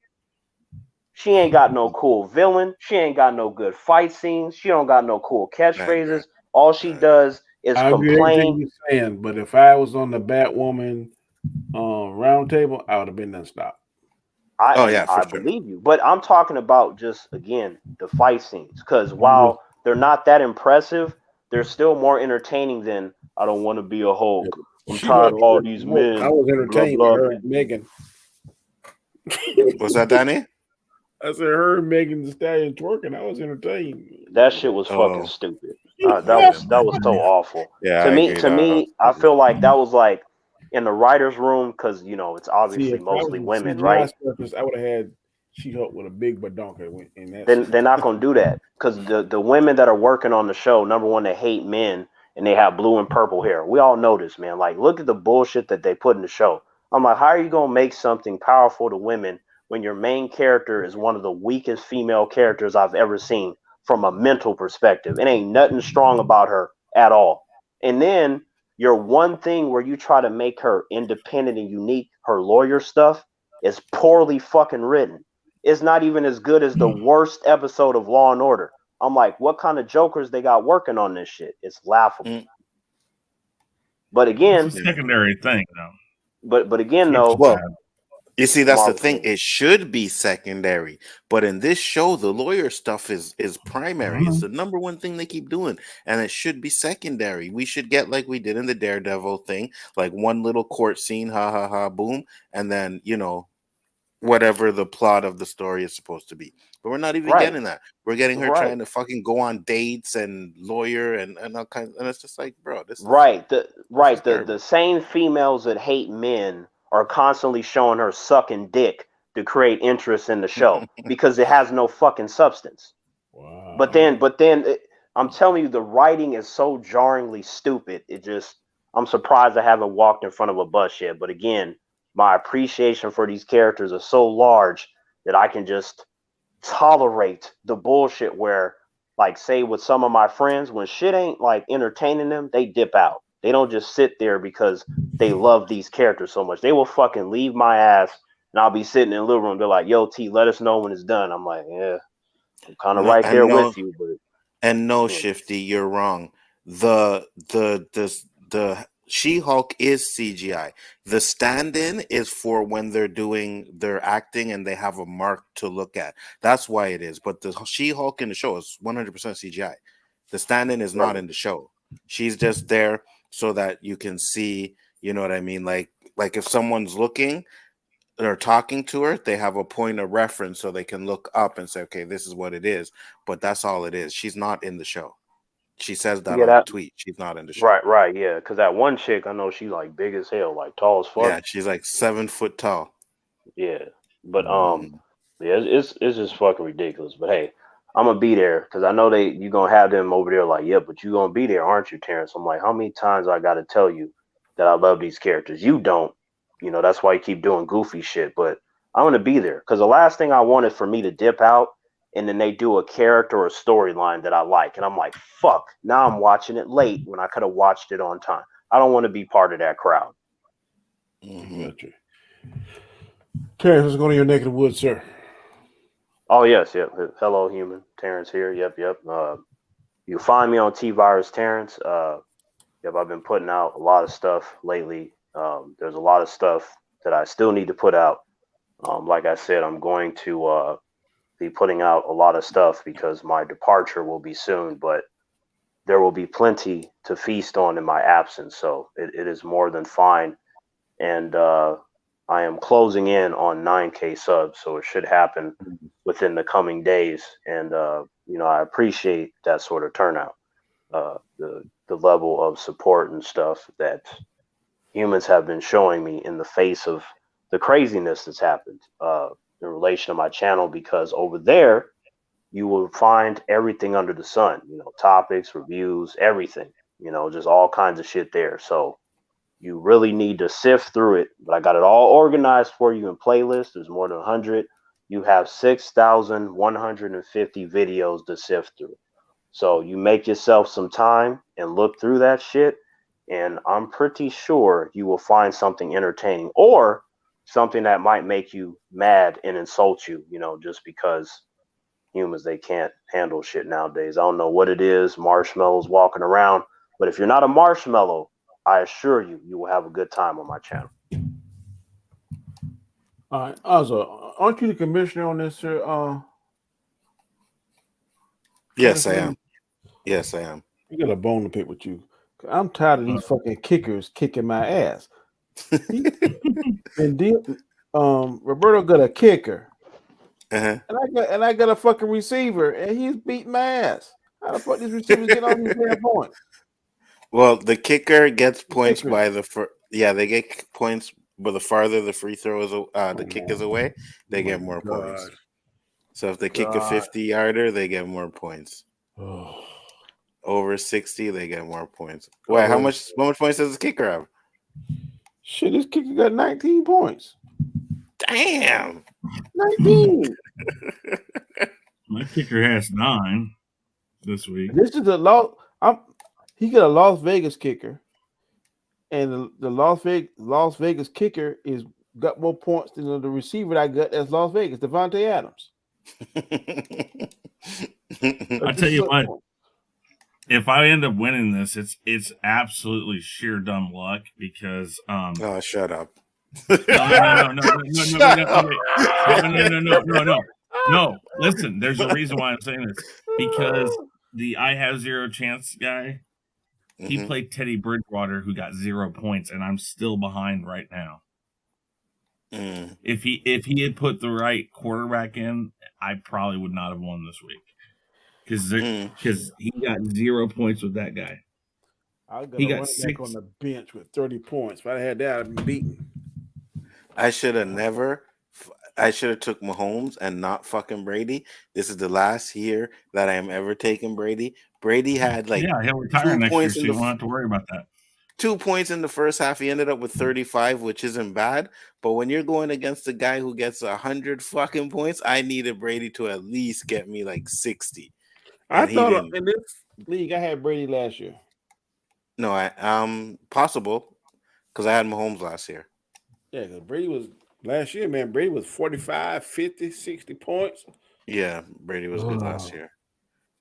She ain't got no cool villain. She ain't got no good fight scenes. She don't got no cool I agree. catchphrases. All she I agree. does is I agree with everything complain. you're saying, but if I was on the Batwoman round table, I would have been done stopped. Oh yeah, for I sure. believe you, but I'm talking about just again the fight scenes because I'm just while they're not that impressive, they're still more entertaining than I don't want to be a Hulk. I'm she tired Hulk. of all these I men. was Blah entertained by blah. her and Megan. Was that Danny? I said her and Megan the Stallion twerking. I was entertained. That shit was fucking Oh, stupid. yeah, That was so awful. yeah, I agree. To me, I feel like that was like in the writers' room because it's See, obviously if I was mostly in women, CGI right? surface, I would have had She Hulk with a big badonka in that Then scene. they're not gonna do that because the women that are working on the show, number one, they hate men and they have blue and purple hair. We all know this, man. Like, look at the bullshit that they put in the show. I'm like, how are you gonna make something powerful to women when your main character is one of the weakest female characters I've ever seen from a mental perspective? It ain't nothing strong about her at all. And then your one thing where you try to make her independent and unique, her lawyer stuff, is poorly fucking written. It's not even as good as the worst episode of Law and Order. I'm like, what kind of jokers they got working on this shit? It's laughable. Mm. But It's a again, secondary thing, though. but again, Which is though, Well, bad. you see, that's the Marvel thing. thing. It should be secondary, but in this show, the lawyer stuff is primary. It's the number one thing they keep doing, and it should be secondary. We should get like we did in the Daredevil thing, like one little court scene, ha ha ha, boom, and then whatever the plot of the story is supposed to be. But we're not even Right, getting that. We're getting her right, trying to fucking go on dates and lawyer and all kinds, and it's just like, bro, right. this is The terrible. same females that hate men are constantly showing her sucking dick to create interest in the show because it has no fucking substance. But Wow. I'm telling you, the writing is so jarringly stupid. I'm surprised I haven't walked in front of a bus yet. But again, my appreciation for these characters is so large that I can just tolerate the bullshit where, like, say with some of my friends, when shit ain't like entertaining them, they dip out. They don't just sit there because they love these characters so much. They will fucking leave my ass and I'll be sitting in the living room. They're like, yo, T, let us know when it's done. I'm like, yeah, I'm kind of No, right there and with no, you, but and no, you know, Shifty, you're wrong. The She-Hulk is CGI. The stand-in is for when they're doing their acting and they have a mark to look at. That's why it is. But the She-Hulk in the show is 100% CGI. The stand-in is not right. in the show. She's just there so that you can see, you know what I mean? Like if someone's looking or talking to her, they have a point of reference so they can look up and say, okay, this is what it is. But that's all it is. She's not in the show. She says that Yeah, on the that tweet. She's not in the show. right, yeah. Because that one chick, I know she's like big as hell, like tall as fuck. Yeah, she's like 7 foot tall. Yeah, but Mhm. yeah, it's just fucking ridiculous. But hey, I'm gonna be there because I know you gonna have them over there. Like, yeah, but you gonna be there, aren't you, Terrence? I'm like, how many times I gotta tell you that I love these characters? You don't. You know, that's why you keep doing goofy shit. But I'm gonna be there because the last thing I wanted for me to dip out and then they do a character or storyline that I like, and I'm like, fuck. Now I'm watching it late when I could have watched it on time. I don't want to be part of that crowd. Mhm. Gotcha. Terrence, what's going on in your neck of the woods, sir? Oh yes, yep. Hello, human. Terrence here. Yep. You find me on T Virus Terrence. Yep. I've been putting out a lot of stuff lately. There's a lot of stuff that I still need to put out. Like I said, I'm going to be putting out a lot of stuff because my departure will be soon, but there will be plenty to feast on in my absence. So it is more than fine. And I am closing in on 9K subs, so it should happen within the coming days. And I appreciate that sort of turnout, the level of support and stuff that humans have been showing me in the face of the craziness that's happened in relation to my channel. Because over there, you will find everything under the sun, topics, reviews, everything, just all kinds of shit there. So you really need to sift through it, but I got it all organized for you in playlists. There's more than 100. You have 6,150 videos to sift through. So you make yourself some time and look through that shit, and I'm pretty sure you will find something entertaining or something that might make you mad and insult you, just because humans, they can't handle shit nowadays. I don't know what it is, marshmallows walking around, but if you're not a marshmallow, I assure you, you will have a good time on my channel. All right, also, aren't you the commissioner on this, sir? Yes, I am. Yes, I am. You got a bone to pick with you. I'm tired of these fucking kickers kicking my ass. Roberto got a kicker, Uh-huh. and I got a fucking receiver, and he's beating my ass. How the fuck these receivers get all these damn points? Well, the kicker gets The points kickers. by they get points, but the farther the free throw is, the kick is away, they get more points. So if they kick a 50-yarder, they get more points. Oh. Over 60, they get more points. Wait, how much points does the kicker have? Shit, this kicker got 19 points. Damn. 19. My kicker has 9 this week. This is the he got a Las Vegas kicker, and the Las Vegas kicker is got more points than the receiver that I got as Las Vegas, Devontae Adams. I tell you what, if I end up winning this, it's absolutely sheer dumb luck because oh, shut up. No. Listen, there's a reason why I'm saying this. Because the I have zero chance guy, he played Teddy Bridgewater, who got 0 points, and I'm still behind right now. If he had put the right quarterback in, I probably would not have won this week. Because he got 0 points with that guy. He got 6 on the bench with 30 points. If I had that, I'd be beaten. I should have took Mahomes and not fucking Brady. This is the last year that I am ever taking Brady. Brady had he'll retire next year, so you won't have to worry about that. 2 points in the first half. He ended up with 35, which isn't bad. But when you're going against a guy who gets 100 fucking points, I needed Brady to at least get me like 60. I thought in this league I had Brady last year. No, possible because I had Mahomes last year. Yeah, because Brady was last year, man. Brady was 45, 50, 60 points. Yeah, Brady was good last year.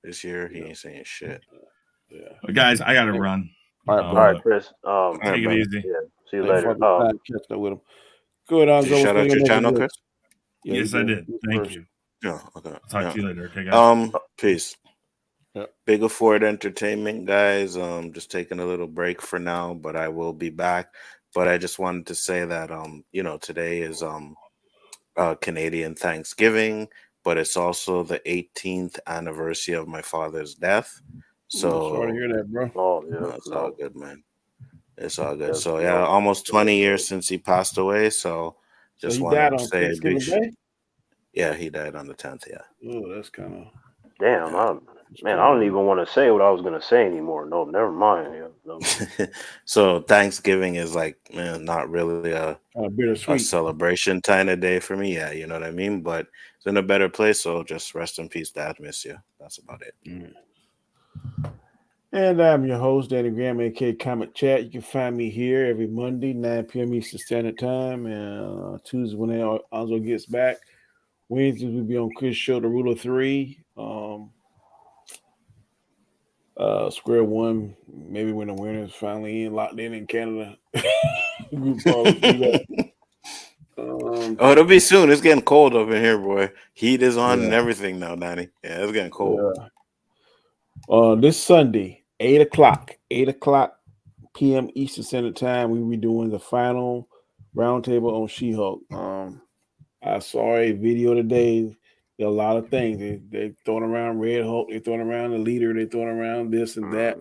This year, he ain't saying shit. Yeah. But guys, I got to run. All right, Chris. Take it easy. Yeah, see you later. Catching up with him. Good. Did you shout out your channel, Chris? Yeah, yes, I did. Thank you. Yeah, okay. I'll talk to you later. Okay, guys. Peace. Yeah. Biggaford Entertainment, guys. Just taking a little break for now, but I will be back. But I just wanted to say that today is Canadian Thanksgiving, but it's also the 18th anniversary of my father's death. So sorry to hear that, bro. Oh yeah, no, it's all good, man. It's all good. Yes, So no. yeah, almost 20 years since he passed away. So So just he want died to on say a big Thanksgiving Day. yeah, he died on the 10th. Yeah. Oh, that's kind of Damn, Yeah. man, I don't even want to say what I was gonna say anymore. No, never mind. Yeah, no. So Thanksgiving is like, man, not really a bittersweet. celebration kind of day for me. Yeah, you know what I mean? But it's in a better place. So just rest in peace, Dad. Miss you. That's about it. And I'm your host, Danny Graham, aka Comic Chat. You can find me here every Monday, 9 p.m. Eastern Standard Time, and Tuesday when Alonzo gets back. Wednesdays we'll be on Chris Show, The Rule of Three. Square One, maybe when the winter's finally locked in Canada. We'll probably do that. Oh, it'll be soon. It's getting cold up in here, boy. Heat is on and Yeah. everything now, Danny. Yeah, it's getting cold. This Sunday, 8 o'clock p.m. Eastern Standard Time, we will be doing the final roundtable on She-Hulk. I saw a video today. There are a lot of things. They throwing around Red Hulk. They're throwing around the leader. They're throwing around this and that.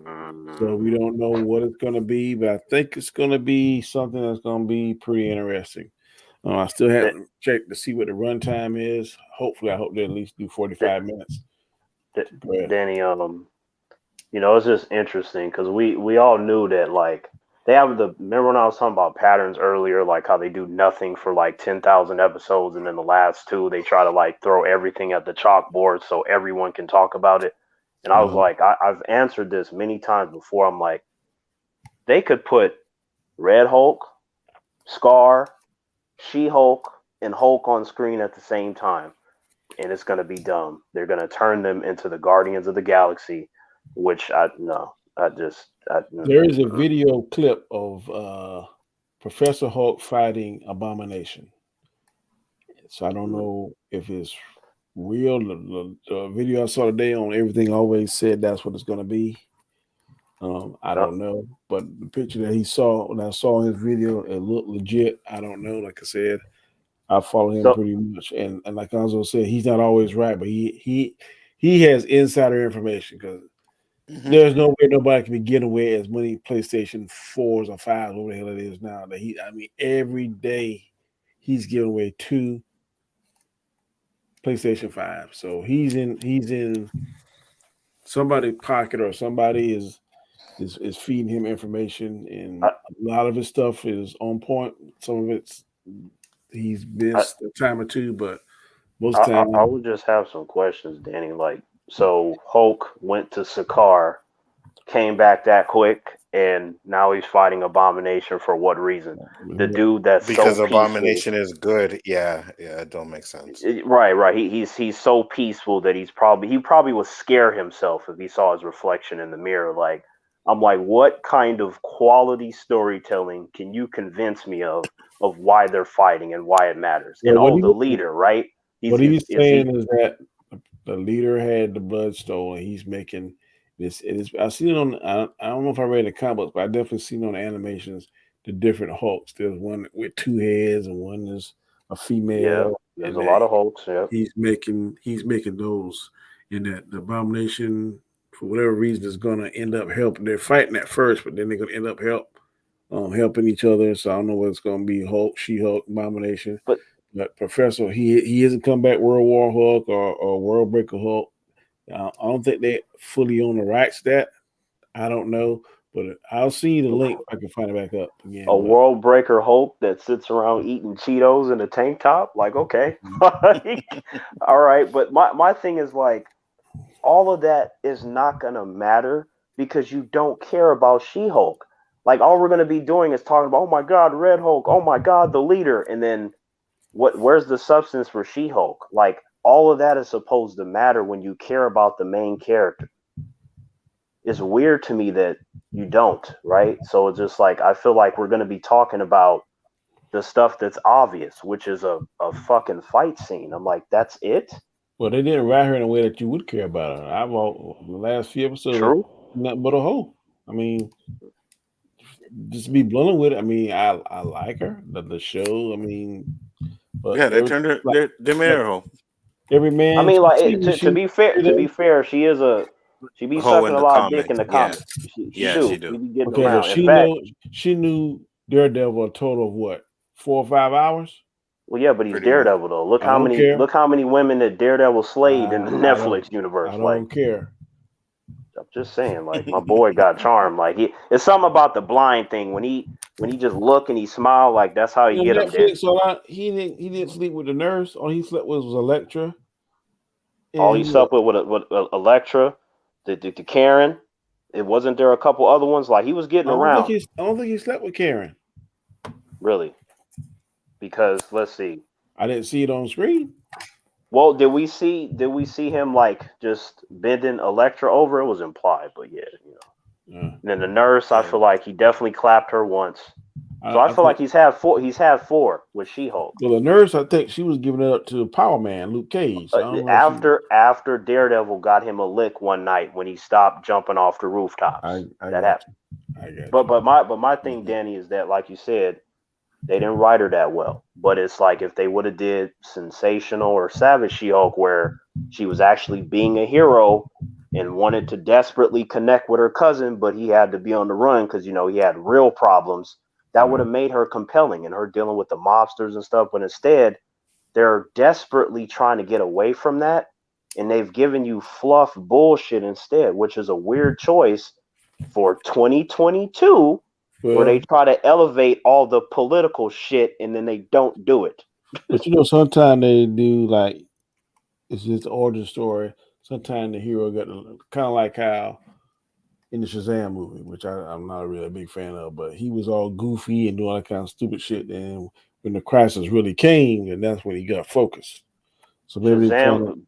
So we don't know what it's going to be, but I think it's going to be something that's going to be pretty interesting. I still haven't checked to see what the runtime is. Hopefully, I hope they at least do 45 minutes. Danny, you know, it's just interesting because we all knew that, like, they have remember when I was talking about patterns earlier, like how they do nothing for like 10,000 episodes, and then the last two they try to like throw everything at the chalkboard so everyone can talk about it. And I was like, I've answered this many times before. I'm like, they could put Red Hulk, Scar, She-Hulk, and Hulk on screen at the same time, and it's gonna be dumb. They're gonna turn them into the Guardians of the Galaxy, which there is a video clip of Professor Hulk fighting Abomination. So I don't know if it's real. The video I saw today on Everything Always said that's what it's going to be. I don't know, but the picture that he saw when I saw his video, it looked legit. I don't know. Like I said, I follow him pretty much, and like Anzo said, he's not always right, but he has insider information because there's no way nobody can be getting away as many PlayStation 4s or 5s, whatever the hell it is now. That every day he's giving away 2 PlayStation 5. So he's in somebody's pocket, or somebody is feeding him information, and a lot of his stuff is on point. Some of it's he's missed a time or two, but most of the time I would just have some questions, Danny. Like, so Hulk went to Sakaar, came back that quick, and now he's fighting Abomination for what reason? The dude that's because so Abomination peaceful, is good. Yeah, it don't make sense. Right. He's so peaceful that he probably would scare himself if he saw his reflection in the mirror. Like, I'm like, what kind of quality storytelling can you convince me of why they're fighting and why it matters? And the leader, right? What he's saying is that the leader had the blood stolen. He's making this. I've seen it on. I don't know if I read the comic books, but I definitely seen on the animations the different Hulks. There's one with 2 heads, and one is a female. Yeah, there's a lot of Hulks. Yeah, he's making those, and that the Abomination, for whatever reason, is going to end up helping. They're fighting at first, but then they're going to end up helping each other. So I don't know whether it's going to be Hulk, She-Hulk, Abomination. But Professor, he hasn't come back World War Hulk or World Breaker Hulk. I don't think they fully own the rights to that. I don't know, but I'll see the link if I can find it back up again. World Breaker Hulk that sits around eating Cheetos in a tank top. Like, okay, all right. But my thing is, like, all of that is not gonna matter because you don't care about She-Hulk. Like, all we're gonna be doing is talking about, oh my God, Red Hulk, oh my God, the leader, and then where's the substance for She-Hulk? Like, all of that is supposed to matter when you care about the main character. It's weird to me that you don't, right? So it's just like, I feel like we're going to be talking about the stuff that's obvious, which is a fucking fight scene. I'm like, that's it? Well, they didn't write her in a way that you would care about her. The last few episodes, true, nothing but a hoe. I mean, just to be blunt with it. I mean, I like her, the show. I mean, but yeah, they turned her. They made her hoe. Every man. I mean, like, to be fair, she is a She be Oh, sucking in a the lot of dick comics. in the Yeah. comics. She Yeah, do. she do. She be getting Okay, but around. In fact, she knew Daredevil a total of what, 4 or 5 hours? well, yeah, but he's Pretty much. Daredevil though. Look I how don't care. many women that Daredevil slayed in the I Netflix universe. I Like, don't care. I'm just saying, like my boy got charmed. Like it's something about the blind thing when he just look and he smile. Like that's how you get him. Then Netflix, he didn't sleep with the nurse. All he slept with was Elektra. all And he slept with Elektra, the Karen. It wasn't there a couple other ones. Like he was getting around. I don't think he slept with Karen. Really, because let's see. I didn't see it on screen. Well, did we see him like just bending Elektra over? It was implied, but yeah, And then the nurse, I feel like he definitely clapped her once. So I feel like he's had four. He's had 4 with She-Hulk. Well, the nurse, I think she was giving it up to Power Man, Luke Cage. After Daredevil got him a lick one night when he stopped jumping off the rooftops. That happened. But my thing, Danny, is that like you said, they didn't write her that well. But it's like if they would have did Sensational or Savage She-Hulk, where she was actually being a hero and wanted to desperately connect with her cousin, but he had to be on the run because he had real problems. That would have made her compelling and her dealing with the mobsters and stuff. But instead, they're desperately trying to get away from that. And they've given you fluff bullshit instead, which is a weird choice for 2022, where they try to elevate all the political shit and then they don't do it. But sometimes they do like, it's just the origin story. Sometimes the hero got kind of like how in the Shazam movie, which I'm not really a big fan of, but he was all goofy and doing all that kind of stupid shit. And when the crisis really came, then that's when he got focused. So maybe Shazam,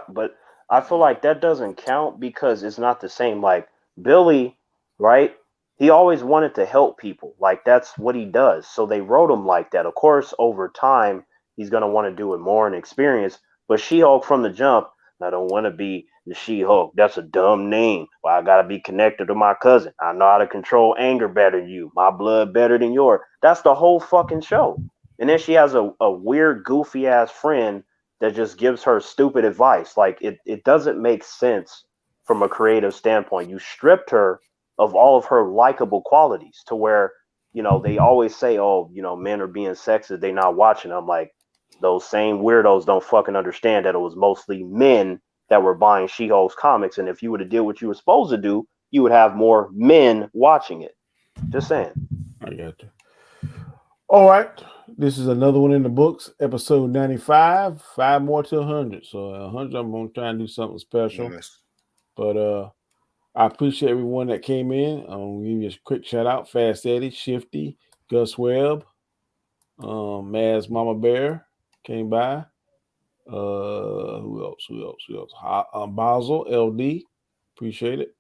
but I feel like that doesn't count because it's not the same. Like Billy, right? He always wanted to help people. Like that's what he does. So they wrote him like that. Of course, over time, he's gonna want to do it more and experience. But She-Hulk from the jump, I don't want to be the She-Hulk. That's a dumb name. Well, I gotta be connected to my cousin. I know how to control anger better than you. My blood better than yours. That's the whole fucking show. And then she has a weird, goofy ass friend that just gives her stupid advice. Like it doesn't make sense from a creative standpoint. You stripped her of all of her likable qualities to where, they always say, oh, men are being sexist. They not watching. I'm like, those same weirdos don't fucking understand that it was mostly men that were buying She-Hulk's comics. And if you would have did what you were supposed to do, you would have more men watching it. Just saying. I got you. All right. This is another one in the books, episode 95, 5 more to 100. So 100, I'm going to try and do something special. Nice. But I appreciate everyone that came in. I'm going to give you a quick shout out. Fast Eddie, Shifty, Gus Webb, Maz Mama Bear came by. Who else? Basel, LD, appreciate it.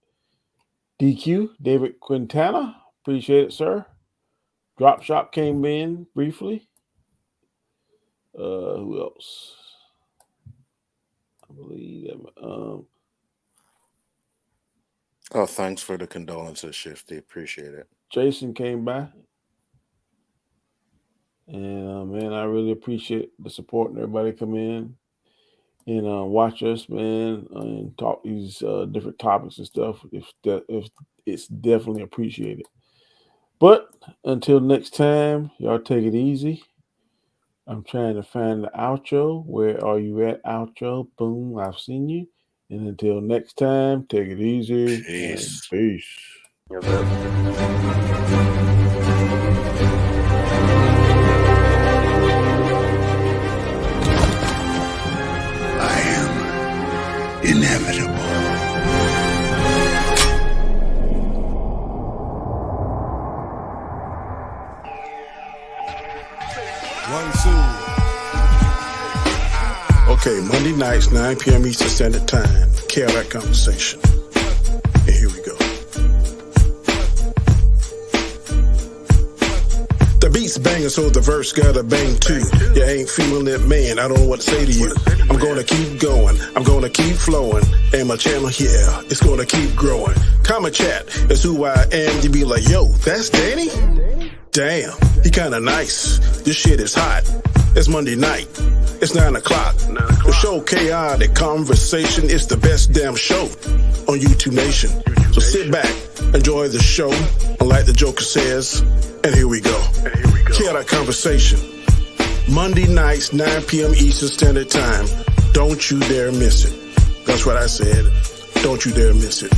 DQ, David Quintana, appreciate it, sir. Drop Shop came in briefly. Who else? I believe that. Oh, thanks for the condolences, Shifty. Appreciate it. Jason came by. And man, I really appreciate the support and everybody come in and watch us, man, and talk these different topics and stuff. If it's definitely appreciated. But until next time, y'all take it easy. I'm trying to find the outro. Where are you at, outro? Boom, I've seen you. And until next time, take it easy. Peace. Peace. Yes, sir. Inevitable. Okay, Monday nights, 9 p.m. Eastern Standard Time. Khaotic Conversation. And here we go. The beat's banging, so the verse gotta bang too. You ain't feeling it, man. I don't know what to say to you. I'm gonna keep going. I'm gonna keep flowing. And my channel, yeah, it's gonna keep growing. Comment chat is who I am. You be like, yo, that's Danny? Damn, he kinda nice. This shit is hot. It's Monday night. It's 9 o'clock. The show Chaotic Conversation is the best damn show on YouTube Nation. So sit back, enjoy the show, like the Joker says, and here we go. Chaotic Conversation. Monday nights, 9 p.m. Eastern Standard Time. Don't you dare miss it. That's what I said. Don't you dare miss it.